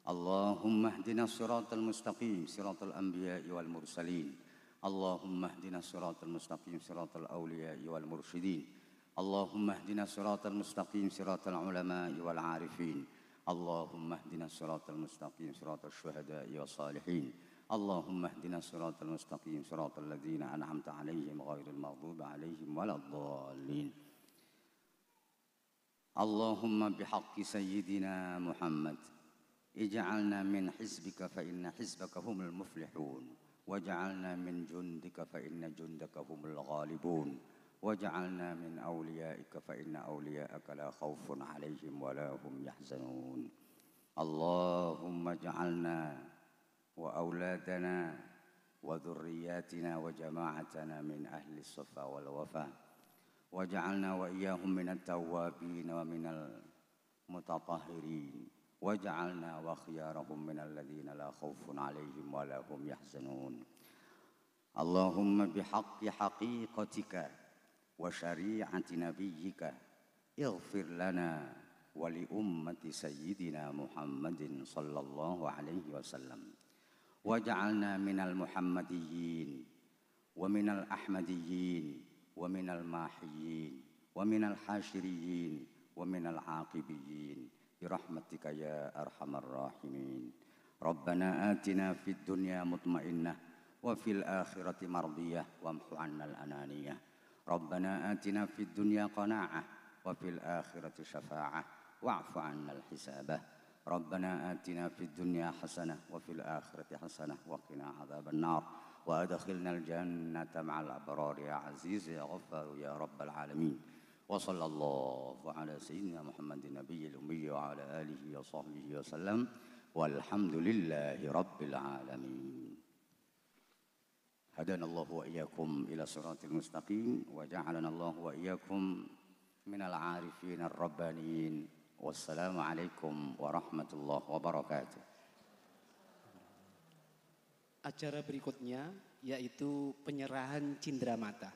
اللهم اهدنا الصراط المستقيم صراط الأنبياء والمرسلين. اللهم اهدنا الصراط المستقيم صراط الأولياء والمرشدين. اللهم اهدنا الصراط المستقيم صراط العلماء والعارفين. اللهم اهدنا الصراط المستقيم صراط الشهداء والصالحين. اللهم اهدنا الصراط المستقيم صراط الذين أنعمت عليهم غير المغضوب عليهم ولا الضالين. اللهم بحق سيدنا محمد اجعلنا من حزبك فإن حزبك هم المفلحون واجعلنا من جندك فإن جندك هم الغالبون واجعلنا من أوليائك فإن أولياءك لا خوف عليهم ولا هم يحزنون. اللهم اجعلنا وأولادنا وذرياتنا وجماعتنا من أهل الصفا والوفاء واجعلنا وإياهم من التوابين ومن المتطهرين واجعلنا وخيارهم من الذين لا خوف عليهم ولا هم يحزنون. اللهم بحق حقيقتك وشريعة نبيك اغفر لنا ولأمة سيدنا محمد صلى الله عليه وسلم واجعلنا من المحمديين ومن الأحمديين ومن الماحيين ومن الحاشريين ومن العاقبيين برحمتك يا أرحم الراحمين. ربنا آتنا في الدنيا مطمئنة وفي الآخرة مرضية وامح عنا الأنانية. ربنا آتنا في الدنيا قناعة وفي الآخرة شفاعة واعف عنا الحساب. ربنا آتنا في الدنيا حسنة وفي الآخرة حسنة وقنا عذاب النار وأدخلنا الجنة مع الأبرار يا عزيز يا غفار يا رب العالمين. وصلى الله على سيدنا محمد النبي الأمي وعلى آله وصحبه وسلم والحمد لله رب العالمين. هدانا الله وإياكم إلى صراط المستقيم وجعلنا الله وإياكم من العارفين الربانيين. والسلام عليكم ورحمة الله وبركاته. Acara berikutnya yaitu penyerahan cindramata.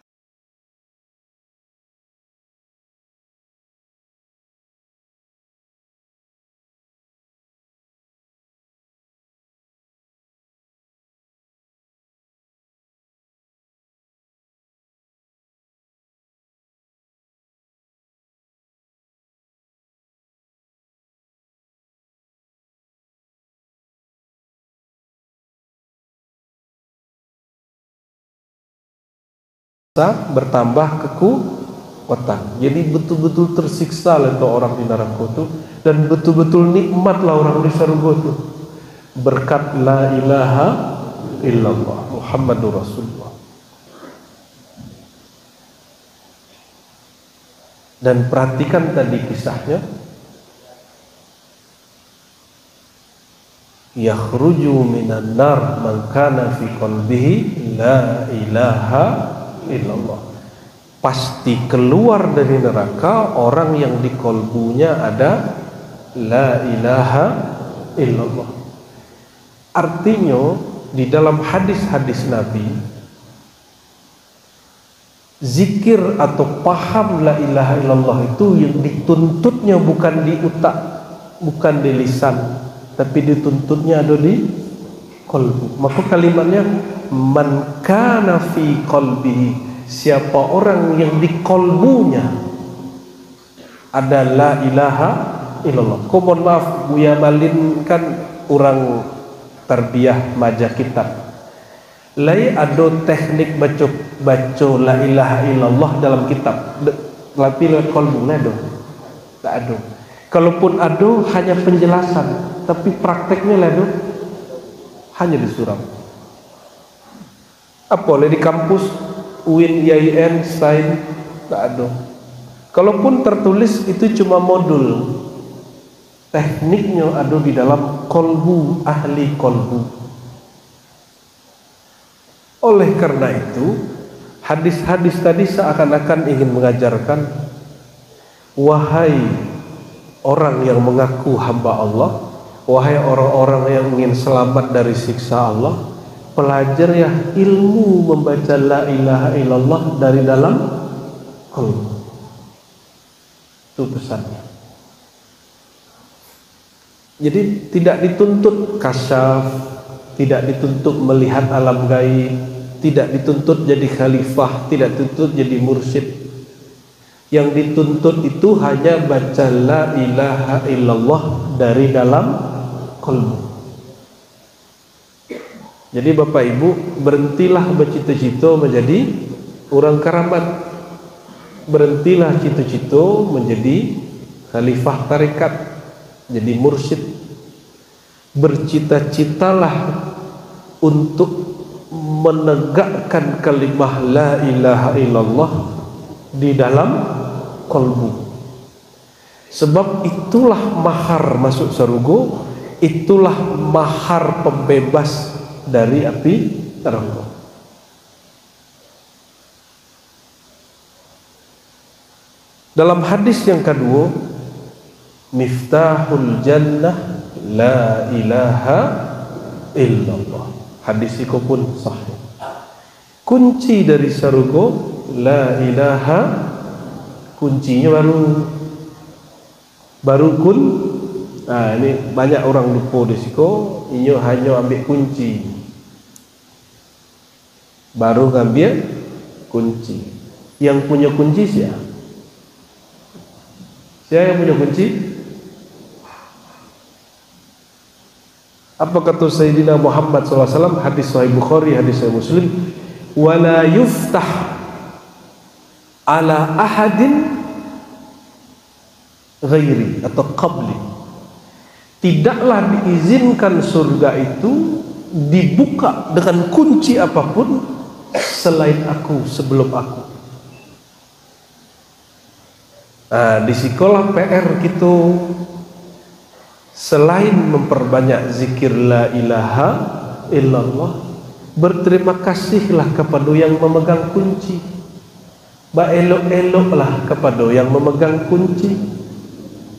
Bertambah kekuatan. Jadi betul-betul tersiksa lah untuk orang di neraka itu, dan betul-betul nikmatlah orang di surga itu berkat la ilaha illallah Muhammadur Rasulullah. Dan perhatikan tadi kisahnya, yakhruju minan nar man kana fi qalbihi la ilaha illallah. Pasti keluar dari neraka orang yang di kolbunya ada la ilaha illallah. Artinya di dalam hadis-hadis Nabi, zikir atau paham la ilaha illallah itu yang dituntutnya bukan di utak, bukan di lisan, tapi dituntutnya ada di kolbu. Maka kalimatnya man kana fi qalbihi, siapa orang yang di kolbunya ada la ilaha illallah. Kau mohon maaf, Buya Malin kan orang tarbiyah majah kitab. Lai ada teknik baca la ilaha illallah dalam kitab. Tapi lewat kolbu ada. Tak ada. Kalaupun ada hanya penjelasan, tapi prakteknya ada hanya disuram. Apa di kampus UIN, IAIN, STAIN tak ada. Kalaupun tertulis itu cuma modul, tekniknya ada di dalam kolbu, ahli kolbu. Oleh karena itu, hadis-hadis tadi seakan-akan ingin mengajarkan, wahai orang yang mengaku hamba Allah, wahai orang-orang yang ingin selamat dari siksa Allah, pelajar ya ilmu membaca la ilaha illallah dari dalam qalbu. Itu pesannya. Jadi tidak dituntut kasyaf, tidak dituntut melihat alam gaib, tidak dituntut jadi khalifah, tidak dituntut jadi mursyid. Yang dituntut itu hanya baca la ilaha illallah dari dalam qalbu. Jadi Bapak Ibu, berhentilah bercita-cita menjadi orang karamat. Berhentilah cita-cita menjadi khalifah tarekat, jadi mursyid. Bercita-citalah untuk menegakkan kalimah la ilaha illallah di dalam kolbu. Sebab itulah mahar masuk surga, itulah mahar pembebas dari api neraka. Dalam hadis yang kedua, miftahul jannah la ilaha illallah. Hadis itu pun sahih. Kunci dari surga la ilaha, kuncinya baru kun. Nah, ini banyak orang lupa di situ. Ini hanya ambil kunci. baru ngambil kunci. Yang punya kunci siapa? Siapa yang punya kunci? Apa kata Sayyidina Muhammad SAW, hadis Sahih Bukhari, hadis Sahih Muslim, wala yuftah ala ahadin ghairi atau qabli, tidaklah diizinkan surga itu dibuka dengan kunci apapun selain aku, sebelum aku. Nah, di sekolah PR gitu, selain memperbanyak zikir la ilaha illallah, berterima kasihlah kepada yang memegang kunci, elok-eloklah kepada yang memegang kunci,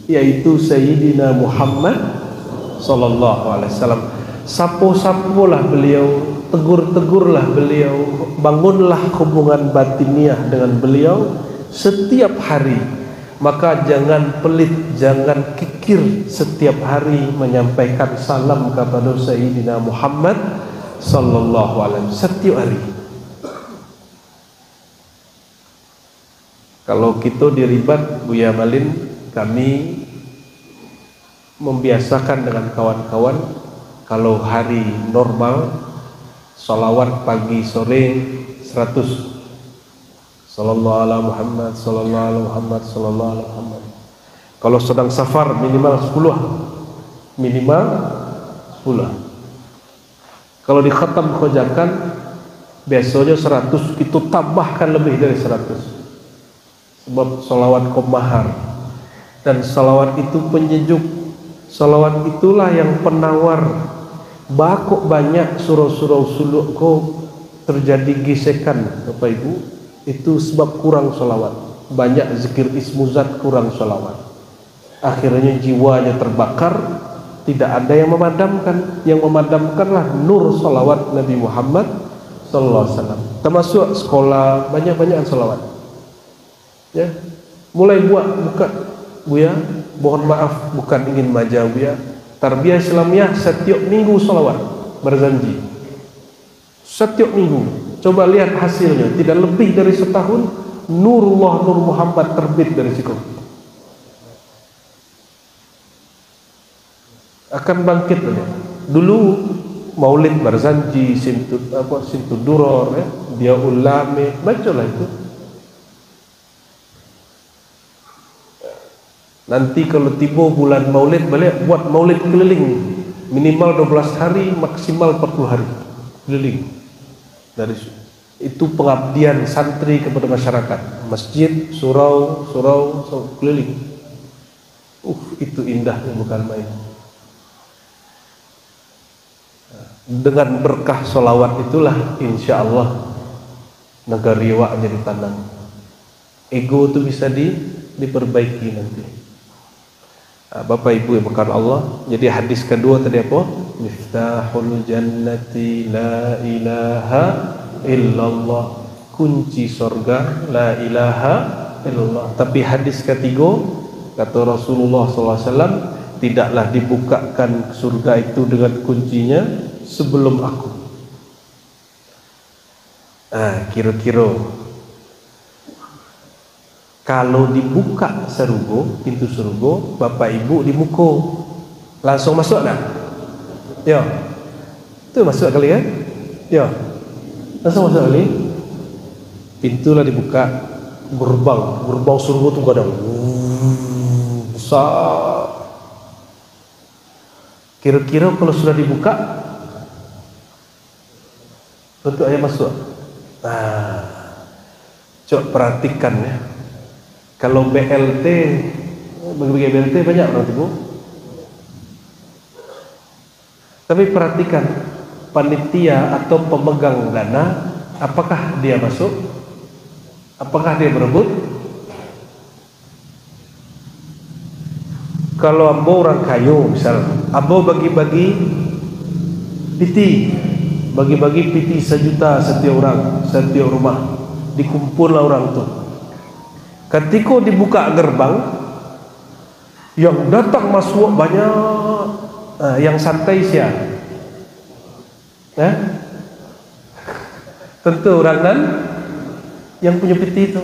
yaitu Sayyidina Muhammad sallallahu alaihi wasallam. Sapu-sapulah beliau, tegur-tegurlah beliau, bangunlah hubungan batiniah dengan beliau setiap hari. Maka jangan pelit, jangan kikir setiap hari menyampaikan salam kepada Sayyidina Muhammad sallallahu alaihi wasallam setiap hari. Kalau kita diribat Buya Malin, kami membiasakan dengan kawan-kawan kalau hari normal salawat pagi sore 100. Sallallahu ala Muhammad, sallallahu ala Muhammad, sallallahu ala Muhammad. Kalau sedang safar minimal 10. Minimal 10. Kalau di khatam khojakan biasanya 100, kita tambahkan lebih dari 100. Sebab salawat komahar, dan salawat itu penyejuk. Salawat itulah yang penawar. Bakok banyak surau-surau suluk kau terjadi gesekan, Bapak Ibu, itu sebab kurang salawat. Banyak zikir ismuzat, kurang salawat. Akhirnya jiwanya terbakar, tidak ada yang memadamkan. Yang memadamkanlah nur salawat Nabi Muhammad sallallahu alaihi wasallam. Termasuk sekolah, banyak-banyakan salawat. Ya, mulai buka Buya, mohon maaf bukan ingin maja Buya. Tarbiyah Islamiyah setiap minggu salawat, berjanji. Setiap minggu. Coba lihat hasilnya, tidak lebih dari setahun Nurullah Nur Muhammad terbit dari situ. Akan bangkit ya. Dulu Maulid Barzanji, Sintu Duror, ya, dia ulame, bacalah itu. Nanti kalau tiba bulan Maulid balik buat Maulid keliling, minimal 12 hari, maksimal 40 hari keliling. Dari itu pengabdian santri kepada masyarakat, masjid, surau keliling. Itu indahnya bukan main. Dengan berkah solawat itulah insya Allah negara wak jadi tanam. Ego itu bisa diperbaiki nanti. Bapak Ibu yang berkah Allah. Jadi hadis kedua tadi apa? Miftahul jannati la ilaha illallah. Kunci surga la ilaha illallah. Tapi hadis ketiga kata Rasulullah SAW, tidaklah dibukakan surga itu dengan kuncinya sebelum aku. Kira-kira kalau dibuka surga, pintu surga, Bapak Ibu di muka langsung masuk nak? Ya, itu masuk kali kan? Ya, langsung masuk kali. Pintulah dibuka, gerbang surga tu kadang besar. Kira-kira kalau sudah dibuka, tentu aja masuk. Coba perhatikan ya. Kalau BLT, bagi BLT banyak orang itu. Tapi perhatikan panitia atau pemegang dana, apakah dia masuk? Apakah dia berebut? Kalau ambo orang kayu misal, ambo bagi-bagi piti, bagi-bagi piti 1 juta setiap orang, setiap rumah, dikumpullah orang tu. Ketika dibuka gerbang, yang datang masuk banyak, yang santai siapa? Tentu orang nan yang punya peti itu.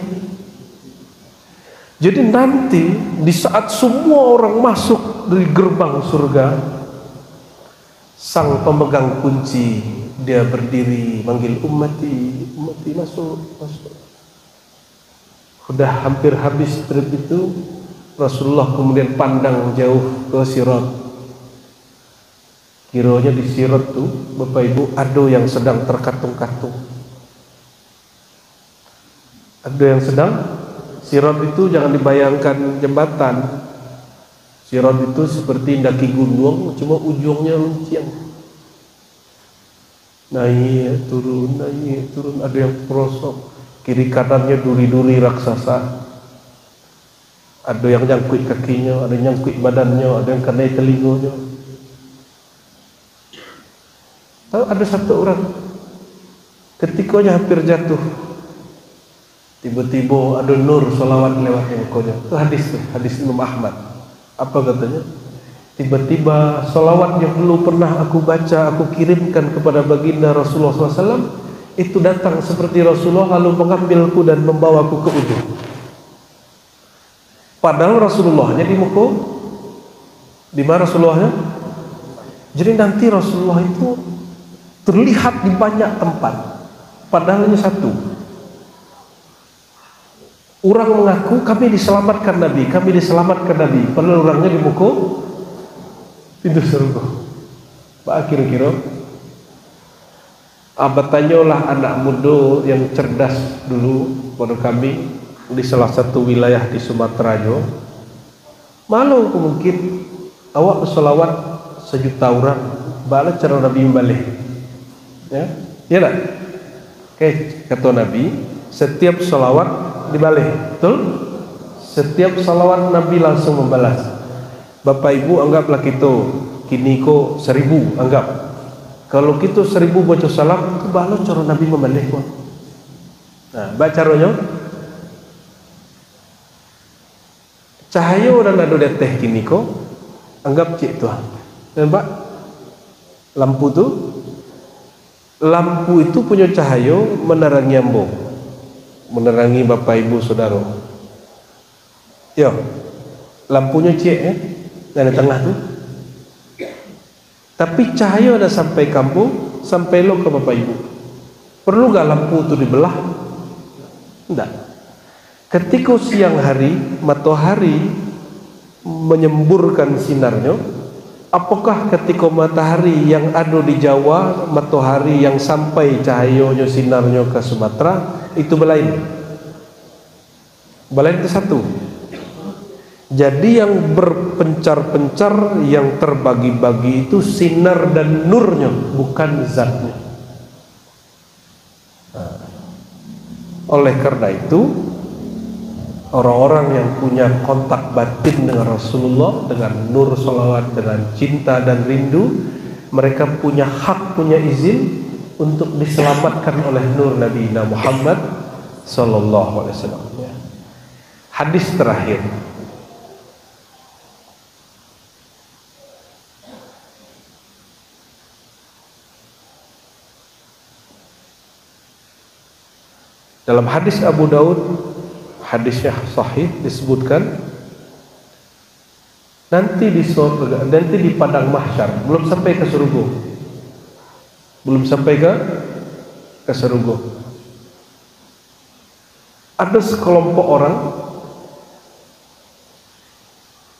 Jadi nanti di saat semua orang masuk dari gerbang surga, sang pemegang kunci dia berdiri manggil ummati, ummati masuk, masuk. Sudah hampir habis trip itu, Rasulullah kemudian pandang jauh ke Sirat. Kiranya di Sirat tuh Bapak Ibu ada yang sedang terkatung-katung. Ada yang sedang. Sirat itu jangan dibayangkan jembatan. Sirat itu seperti daki gunung, cuma ujungnya luncing. Naik turun, ada yang perosok. Kiri kanannya duri-duri raksasa. Ada yang nyangkut kakinya, ada yang nyangkut badannya, ada yang kena telinganya. Tahu ada satu orang ketikanya hampir jatuh, tiba-tiba ada nur salawat lewat mukonya. Itu hadis Imam Ahmad. Apa katanya? Tiba-tiba salawat yang dulu pernah aku baca, aku kirimkan kepada baginda Rasulullah SAW, itu datang seperti Rasulullah lalu mengambilku dan membawaku ke ujung. Padahal Rasulullahnya di muka, di mana Rasulullahnya? Jadi nanti Rasulullah itu terlihat di banyak tempat, padahal hanya satu. Orang mengaku kami diselamatkan Nabi, padahal orangnya di muka pintu surga. Pak kira-kira tanyalah anak muda yang cerdas dulu pada kami di salah satu wilayah di Sumatera Jo. Malu mungkin awak bersolawat 1 juta orang, bala cara Nabi balik. Ya, ya tak? Oke, kata Nabi, setiap solawat dibalik, betul? Setiap solawat Nabi langsung membalas. Bapak Ibu anggaplah kita kini ko 1000 anggap. Kalau kita 1000 baca salam, itu bala cara Nabi membalik kok. Nah, baca caranya. Cahaya orang ada deteh kini ko, anggap cik tu. Nampak? Lampu itu punya cahaya menerangi ambo, menerangi Bapak Ibu Saudara. Yo, lampunya cik dari tengah tu. Tapi cahaya ada sampai kampung, sampai lo ke Bapak Ibu. Perlu gak lampu itu dibelah? Tidak. Ketika siang hari matahari menyemburkan sinarnya, apakah ketika matahari yang ada di Jawa, matahari yang sampai cahayanya sinarnya ke Sumatera itu belain? Belain itu satu. Jadi yang berpencar-pencar, yang terbagi-bagi itu sinar dan nurnya, bukan zatnya. Nah, oleh karena itu orang-orang yang punya kontak batin dengan Rasulullah, dengan nur salawat, dengan cinta dan rindu, mereka punya hak, punya izin untuk diselamatkan oleh nur Nabi Muhammad sallallahu alaihi wasallam. Hadis terakhir. Dalam hadis Abu Daud, hadisnya sahih, disebutkan nanti di surga, nanti di padang mahsyar, belum sampai ke surga, belum sampai ke surga, ada sekelompok orang,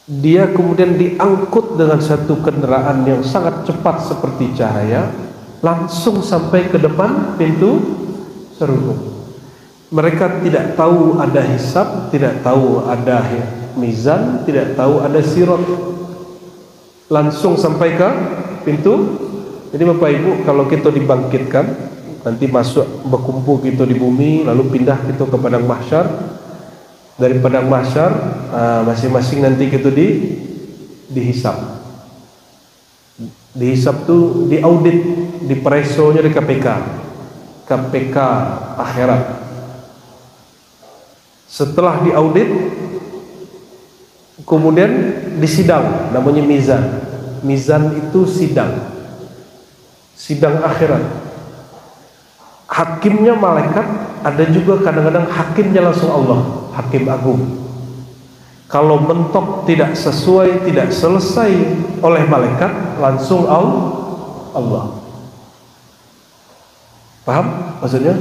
dia kemudian diangkut dengan satu kendaraan yang sangat cepat seperti cahaya, langsung sampai ke depan pintu surga. Mereka tidak tahu ada hisab, tidak tahu ada mizan, tidak tahu ada sirat. Langsung sampai ke pintu. Jadi Bapak Ibu, kalau kita dibangkitkan, nanti masuk berkumpul kita di bumi, lalu pindah kita ke padang mahsyar. Dari padang mahsyar, masing-masing nanti kita dihisab. Dihisab tu diaudit, diperesonya di KPK akhirat. Setelah diaudit, kemudian disidang, namanya mizan. Mizan itu sidang akhirat. hakimnya malaikat, ada juga kadang-kadang hakimnya langsung Allah, hakim agung. Kalau mentok tidak sesuai, tidak selesai oleh malaikat, langsung Allah. Paham maksudnya?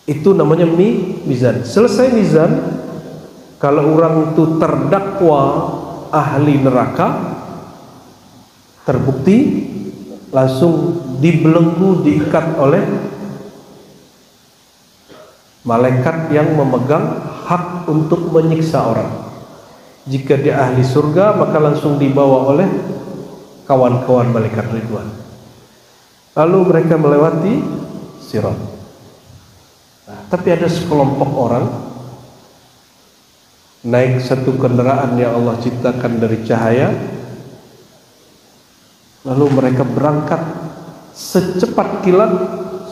Itu namanya mizan. Selesai mizan, kalau orang itu terdakwa ahli neraka, terbukti, langsung dibelenggu, diikat oleh malaikat yang memegang hak untuk menyiksa orang. Jika dia ahli surga, maka langsung dibawa oleh kawan-kawan malaikat Ridwan. Lalu mereka melewati sirat. Tapi ada sekelompok orang naik satu kendaraan yang Allah ciptakan dari cahaya, lalu mereka berangkat secepat kilat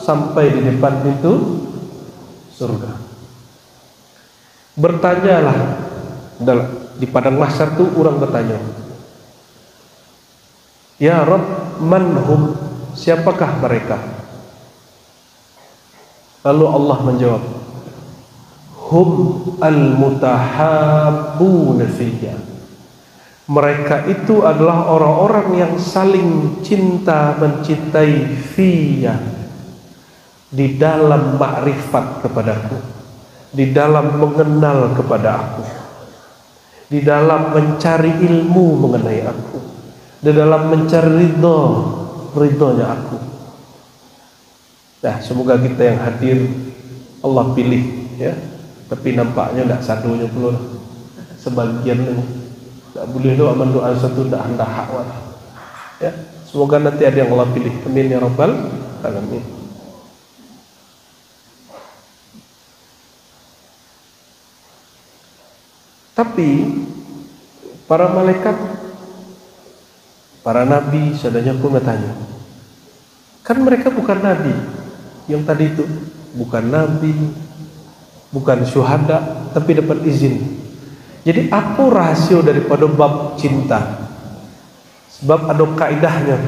sampai di depan pintu surga. Bertanyalah di padang mahsyar itu, orang bertanya, ya Rabb, manhum, siapakah mereka? Lalu Allah menjawab, hum al-mutahabbuna fiyya. Mereka itu adalah orang-orang yang saling cinta mencintai fiyya, di dalam makrifat kepadaku, di dalam mengenal kepada aku, di dalam mencari ilmu mengenai aku, di dalam mencari ridhonya aku. Nah, semoga kita yang hadir Allah pilih, ya. Tapi nampaknya tidak sadunya pula, sebagian ini tidak boleh doa mendoa satu tidak hendak hak, ya. Semoga nanti ada yang Allah pilih. Amin ya rabbal alamin. Tapi para malaikat, para nabi, saudaranya pun bertanya, kan mereka bukan nabi. Yang tadi itu bukan nabi, bukan syuhada, tapi dapat izin. Jadi apa rahasia daripada bab cinta? Sebab ada kaidahnya.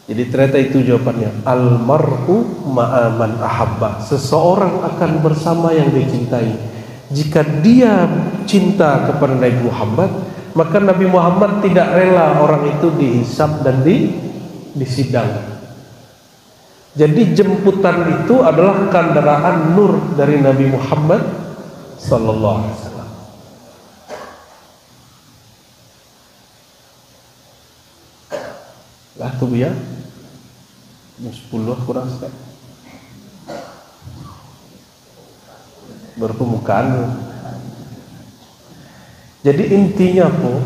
Jadi ternyata itu jawabannya. Al-mar'u ma'aman ahabba. Seseorang akan bersama yang dicintai. Jika dia cinta kepada Nabi Muhammad, maka Nabi Muhammad tidak rela orang itu dihisab dan disidang. Jadi jemputan itu adalah kendaraan nur dari Nabi Muhammad sallallahu alaihi wasallam. Lah tuh ya. 10 kurang sekali. Berpembukaan. Jadi intinya po,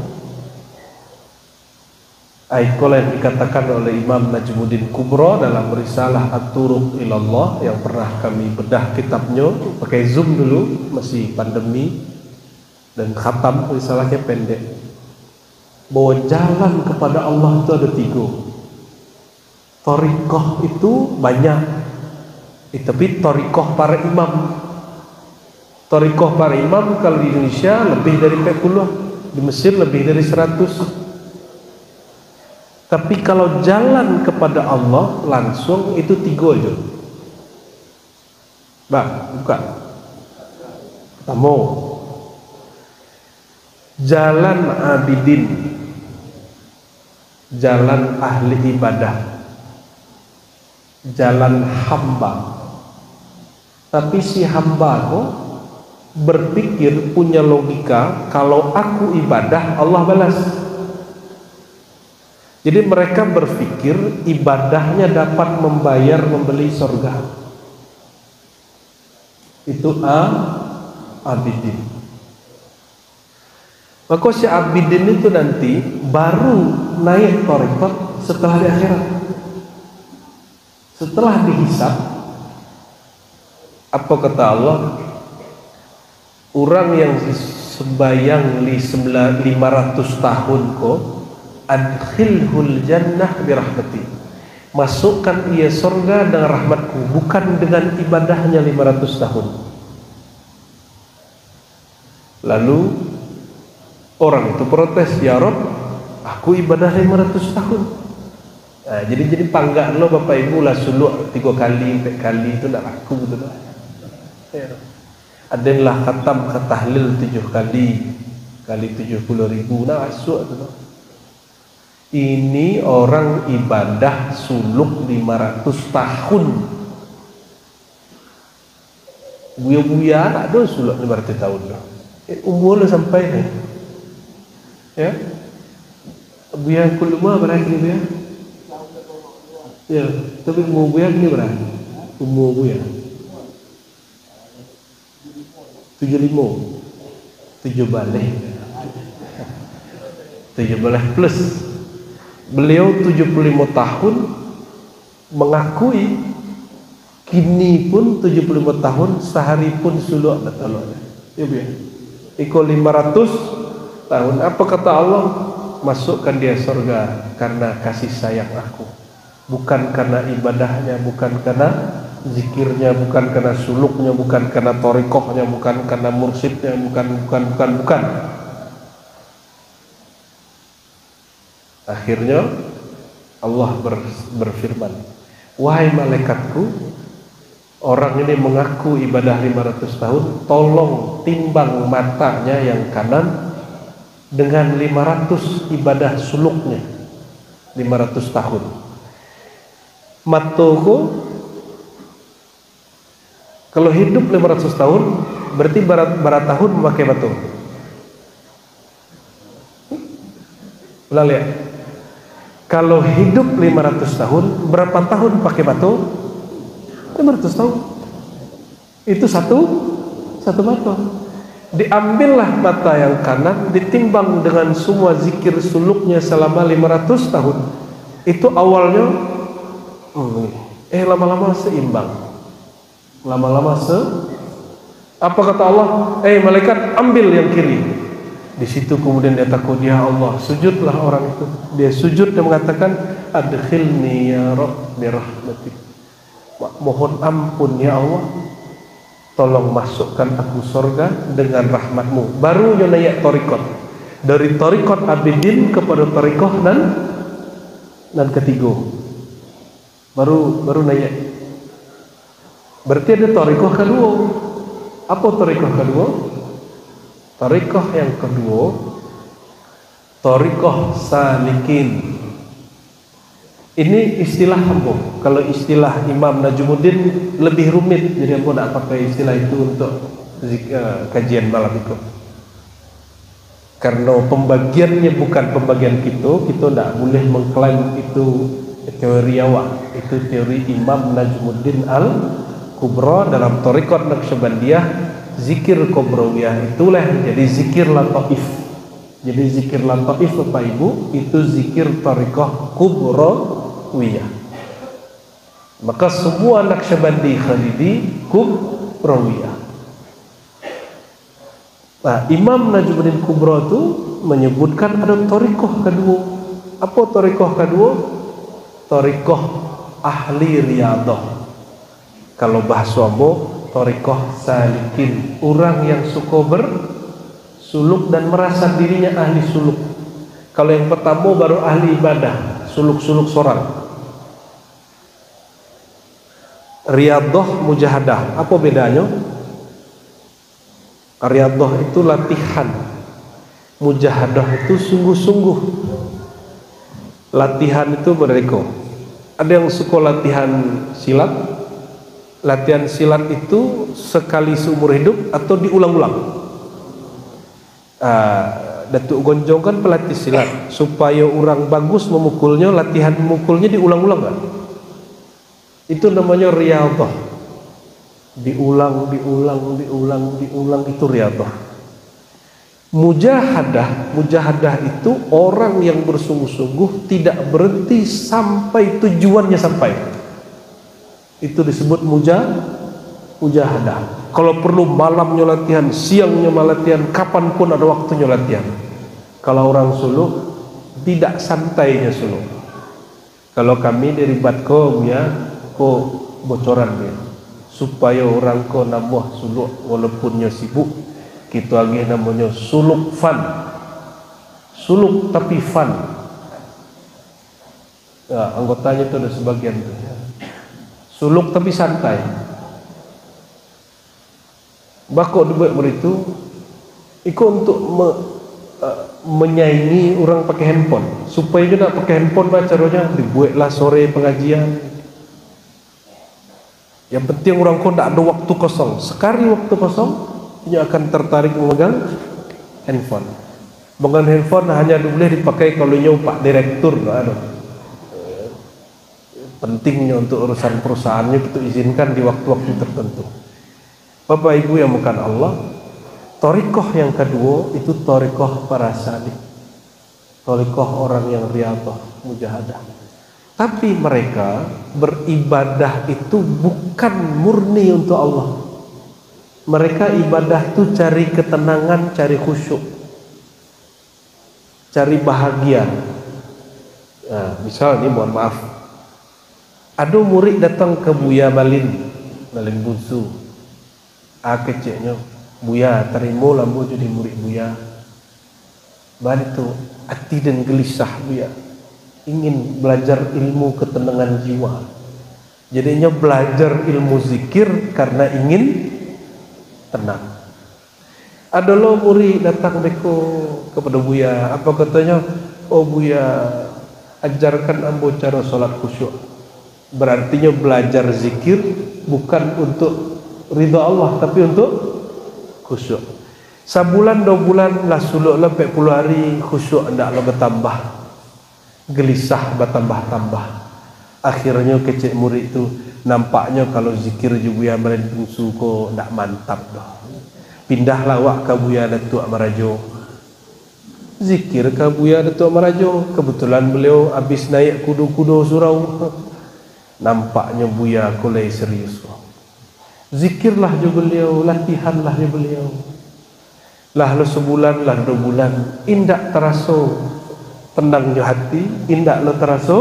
ikola yang dikatakan oleh Imam Najmuddin Kubro dalam risalah At-Turuq Ilallah yang pernah kami bedah kitabnya pakai Zoom dulu, masih pandemi, dan khatam risalahnya pendek, bahwa jalan kepada Allah itu ada 3. Thariqah itu banyak, tapi thariqah para imam. Thariqah para imam kalau di Indonesia lebih dari 40, di Mesir lebih dari 100. Tapi kalau jalan kepada Allah langsung itu 3 aja. Bang, bukan. Pertama, jalan abidin, jalan ahli ibadah, jalan hamba. Tapi si hamba kok berpikir, punya logika, kalau aku ibadah Allah balas. Jadi mereka berpikir ibadahnya dapat membayar, membeli surga. Itu abidin. Maka si abidin itu nanti baru naik thariqah setelah di akhirat. Setelah dihisab, apa kata Allah? Orang yang sembayang 500 tahun kok, adkhilhul jannah birahmati, masukkan ia surga dengan rahmatku, bukan dengan ibadahnya 500 tahun. Lalu orang itu protes, ya Rabb, aku ibadah 500 tahun, Nah, jadi panggak lo bapak ibu lah suluk 3 kali 4 kali itu tidak laku gitu loh. Ya. Adalah khatam ke tahlil 7 kali 70.000 nah masuk tu loh. Ini orang ibadah suluk 500 tahun. Buya-buya tak ada suluk 500 tahun loh. Umur lo sampai ni. Ya. Buya kuluma berapa ni buya? Ya, tapi umur buya ni berapa? Umur buya 75 7 balik 17 plus. Beliau 75 tahun mengakui kini pun 75 tahun sehari pun suluk tak tolak. Ya buya. Iko 500 tahun. Apa kata Allah? Masukkan dia surga karena kasih sayang aku. Bukan karena ibadahnya, bukan karena zikirnya, bukan karena suluknya, bukan karena torikohnya, bukan karena mursyidnya, bukan. Akhirnya Allah berfirman, wahai malaikatku, orang ini mengaku ibadah 500 tahun, tolong timbang matanya yang kanan dengan 500 ibadah suluknya 500 tahun. Mataku kalau hidup 500 tahun berarti berapa tahun memakai batu? Ulang lihat. Kalau hidup 500 tahun berapa tahun pakai batu? 500 tahun. Itu satu batu. Diambillah mata yang kanan ditimbang dengan semua zikir suluknya selama 500 tahun. Itu awalnya lama-lama seimbang. Lama-lama apa kata Allah? Malaikat ambil yang kiri. Di situ kemudian dia takut, ya Allah, sujudlah orang itu. Dia sujud dan mengatakan, adkhilni ya Rabb bi rahmatik. Mohon ampun ya Allah, tolong masukkan aku surga dengan rahmatmu. Baru dia naik torikot. Dari torikot abidin kepada torikoh dan ketiga. Baru naik. Berarti ada torikoh kedua. Apa torikoh kedua? Torikoh yang kedua, torikoh salikin. Ini istilah ambo. Kalau istilah Imam Najmuddin lebih rumit, jadi ambo nak pakai istilah itu untuk kajian malam itu. Karena pembagiannya bukan pembagian kita tidak boleh mengklaim itu teori awak. Itu teori Imam Najmuddin Al-Kubra dalam Thariqat Naqsyabandiyah. Zikir Kubrawiyah itulah jadi zikir lataif. Jadi zikir lataif Bapak Ibu itu zikir Thariqah Kubrawiyah. Maka semua Naqsyabandi Khalidi Kubrawiyah. Nah, Imam Najmuddin Kubra itu menyebutkan ada thariqah kedua. Apa thariqah kedua? Thariqah ahli riyadhah. Kalau bahasa ambo thariqah salikin, orang yang suka bersuluk dan merasa dirinya ahli suluk. Kalau yang pertama baru ahli ibadah, suluk-suluk sorang. Riyadhah mujahadah, apa bedanya? Riyadhah itu latihan, mujahadah itu sungguh-sungguh. Latihan itu mereka. Ada yang suka latihan silat. Latihan silat itu sekali seumur hidup atau diulang-ulang. Datuk Gonjong kan pelatih silat. Supaya orang bagus memukulnya, latihan memukulnya diulang-ulang kan? Itu namanya riyadhah. Diulang itu riyadhah. Mujahadah itu orang yang bersungguh-sungguh tidak berhenti sampai tujuannya sampai. Itu disebut mujahadah. Kalau perlu malamnya latihan, siangnya latihan, kapanpun ada waktunya latihan. Kalau orang suluk tidak santainya suluk. Kalau kami dari Batkom ya, bocoran dia supaya orang ko nambah suluk walaupunnya sibuk. Kita lagi namanya suluk fun. Suluk tapi fun. Nah, anggotanya itu ada sebagian tuh. Suluk tapi santai. Bakok dibuat begitu, ikut untuk menyaingi orang pakai handphone. Supaya juga pakai handphone caranya dibuatlah sore pengajian. Yang penting orang kau tidak ada waktu kosong. Sekali waktu kosong, dia akan tertarik memegang handphone. Memegang handphone hanya boleh dipakai kalau nyawa Pak Direktur. Pentingnya untuk urusan perusahaannya itu izinkan di waktu-waktu tertentu. Bapak Ibu yang bukan Allah, thariqah yang kedua itu thariqah para salik, thariqah orang yang riyadhah, mujahadah. Tapi mereka beribadah itu bukan murni untuk Allah. Mereka ibadah itu cari ketenangan, cari khusyuk, cari bahagia. Nah, misal ini mohon maaf, ada murid datang ke Buya Malin Buzu. Keceknya Buya terima lambu jadi murid Buya. Baik itu hati dan gelisah Buya, ingin belajar ilmu ketenangan jiwa. Jadinya belajar ilmu zikir karena ingin tenang. Ada lo murid datang beko kepada Buya, apa katanya? Oh Buya, ajarkan ambo cara sholat khusyuk. Berartinya belajar zikir bukan untuk ridha Allah tapi untuk khusyuk. Sebulan 2 bulan lah suluk lah 40 hari khusyuk ndak lo bertambah, gelisah bertambah-tambah. Akhirnya kecil murid itu nampaknya kalau zikir Buya Malin Bungsu ko ndak mantap dah. Pindahlah wak ke Buya Datuk Marajo. Zikir ke Buya Datuk Marajo, kebetulan beliau habis naik kudu-kudu surau. Nampaknya Buya kulai serius. Zikirlah je beliau, latihanlah je beliau. Lah lo sebulan, lah 2 bulan, indak terasa tenangnya hati, indak lo terasa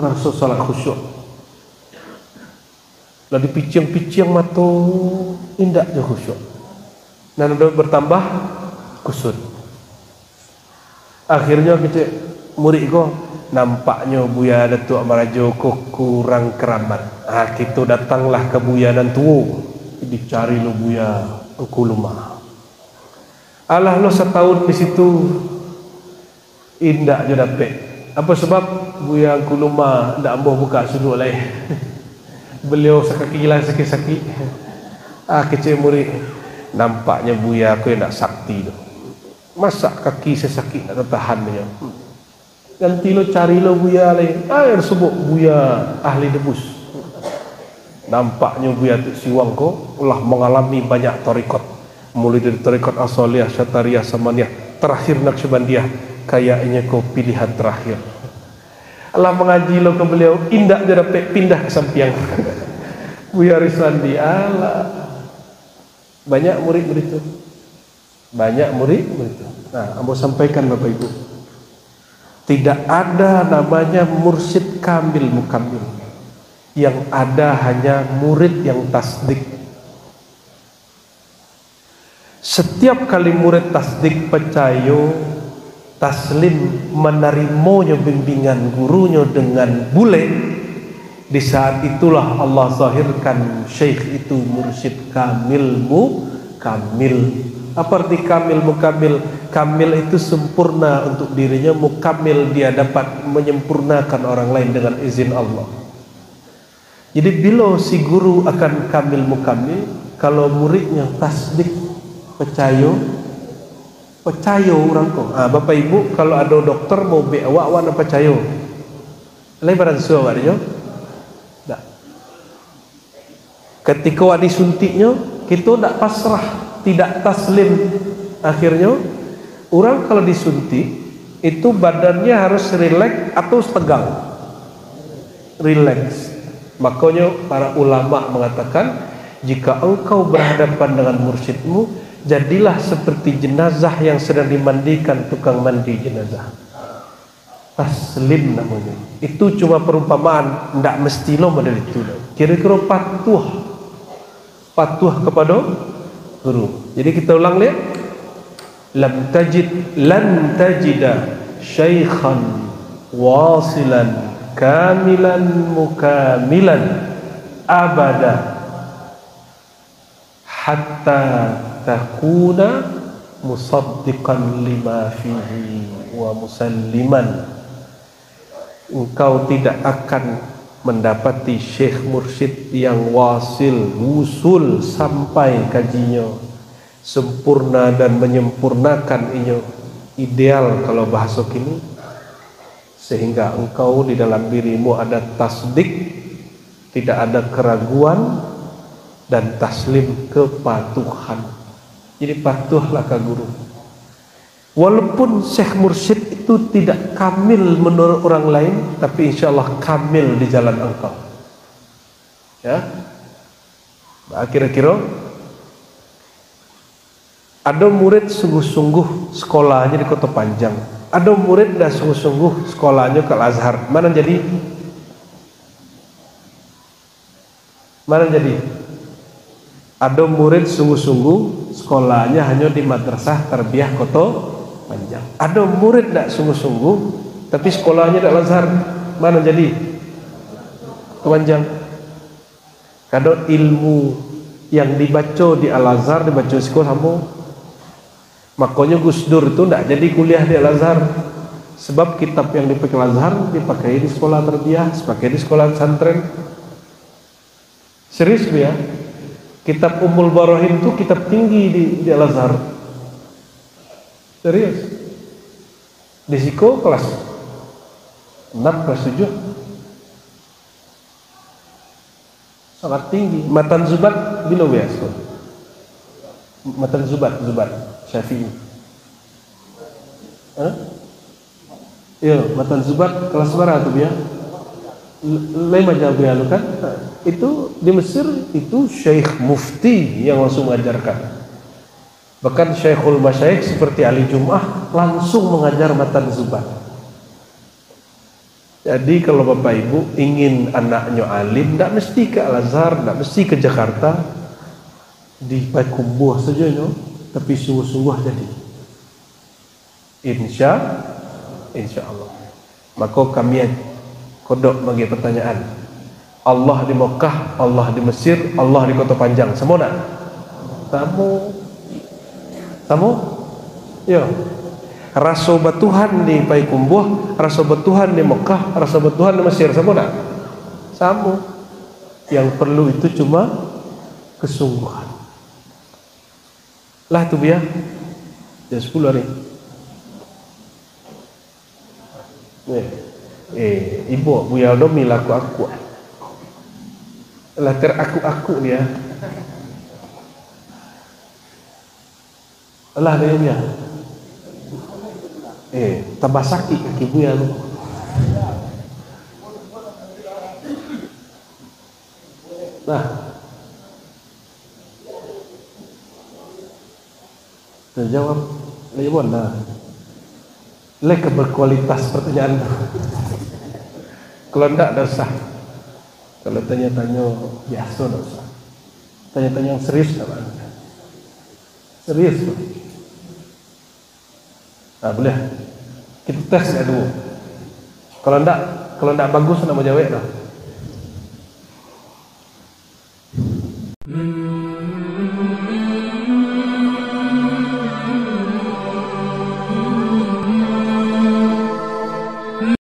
rasa salat khusyuk. Lah dipicing-picing mata, indak je khusyuk. Dan udah bertambah kusut. Akhirnya kita murid ko, nampaknya Buya Datuk Marajo kok kurang keramat. Kita datanglah ke Buya dan tua, dicari lo Buya Kuluma. Alah lo setahun di situ indak je dapat. Apa sebab Buya Kuluma ndak ambo buka sudut lain. Beliau sakit lah sakit-sakit. Kecil murid, nampaknya Buya aku nak sakti tu. Masa kaki sesakit nak tahan dia. Ganti lo cari lo Buya lain. Air sebut Buya ahli debus. Nampaknya Buya tu siwang ko ulah mengalami banyak thariqat. Mulai dari thariqat Asaliyah, Syatariyah, Samaniyah, terakhir Naqsyabandiyah. Kayaknya ko pilihan terakhir. Allah mengaji lo ke beliau, indak je dapat pindah ke Sampiang. Buya Rislandi, Allah. Banyak murid begitu. Banyak murid begitu. Nah, ambo sampaikan Bapak Ibu. Tidak ada namanya mursyid kamil mukamil. Yang ada hanya murid yang tasdik. Setiap kali murid tasdik, percaya, taslim, menerimanya bimbingan gurunya dengan bule, di saat itulah Allah zahirkan syekh itu mursyid kamil mukamil. Apa arti kamil mukamil? Kamil itu sempurna untuk dirinya, mukamil dia dapat menyempurnakan orang lain dengan izin Allah. Jadi bila si guru akan kamil mukamil, kalau muridnya tasdik, percaya orang kok. Bapak Ibu kalau ada dokter mau be awak nak percaya. Lain barang suara dia. Tak. Ketika awak disuntiknya, kita tak pasrah, tidak taslim. Akhirnya orang kalau disuntik itu badannya harus rileks atau tegang. Rileks. Makanya para ulama mengatakan, jika engkau berhadapan dengan mursyidmu, jadilah seperti jenazah yang sedang dimandikan tukang mandi jenazah. Taslim namanya. Itu cuma perumpamaan, tidak mesti lo model itu. Kira-kira patuh kepada guru. Jadi kita ulang lihat. Lan tajida syaikhan wasilan kamilan mukamilan abada hatta takuna musaddiqan lima fihi wa musalliman. Engkau tidak akan mendapati syekh mursyid yang wasil, wusul sampai kajinya sempurna dan menyempurnakan inyo, ideal kalau bahasa kini, sehingga engkau di dalam dirimu ada tasdik, tidak ada keraguan dan taslim kepatuhan. Jadi patuhlah ke guru. Walaupun syekh mursyid itu tidak kamil menurut orang lain, tapi insya Allah kamil di jalan engkau. Ya, kira-kira ada murid sungguh-sungguh sekolahnya di Kota Panjang, ada murid dah sungguh-sungguh sekolahnya ke Al-Azhar. Mana jadi? Mana jadi? Ada murid sungguh-sungguh sekolahnya hanya di Madrasah Tarbiyah Kota Panjang. Ada murid tak sungguh-sungguh tapi sekolahnya di Al-Azhar. Mana jadi? Panjang. Kadang ilmu yang dibaca di Al-Azhar dibaca di sekolah kamu. Makanya Gus Dur itu tidak jadi kuliah di Al-Azhar, sebab kitab yang dipakai Al-Azhar dipakai di sekolah tarbiyah, dipakai di sekolah pesantren. Serius ya? Kitab Ummul Barahin itu kitab tinggi di Al-Azhar. Serius. Di Siko kelas 6, kelas 7 sangat tinggi. Matan Zubat bila biasa. Matan Zubat Syafi'i. Iya, Matan Zubat kelas berapa tuh ya? 5 jam ya lu kan? Itu di Mesir itu Syekh Mufti yang langsung mengajarkan. Bahkan Syekhul Masyayikh seperti Ali Jum'ah langsung mengajar Matan Zubat. Jadi kalau Bapak Ibu ingin anaknya alim, tidak mesti ke Al-Azhar, tidak mesti ke Jakarta, di Payakumbuh saja, no? Tapi sungguh-sungguh jadi. Insya Allah. Maka kami kodok bagi pertanyaan. Allah di Mekah, Allah di Mesir, Allah di Kota Panjang, semua nak? Tamu? Ya. Rasa batuhan di Payakumbuh, rasa batuhan di Mekah, rasa batuhan di Mesir, semua nak? Sama. Yang perlu itu cuma kesungguhan. Lah tu biar jam 10 hari. Ibu Buya Aldo milaku aku. Lah ter aku dia. Lah dia. Tambah sakit kaki Buya lu. Nah. Terjawab lagi mana? Lek berkualitas pertanyaan. Kalau enggak dah usah. Kalau tanya-tanya biasa dah usah. Tanya-tanya yang serius tak apa? Serius. Nah, boleh. Kita tes dulu. Kalau enggak bagus nak mau jawab dah.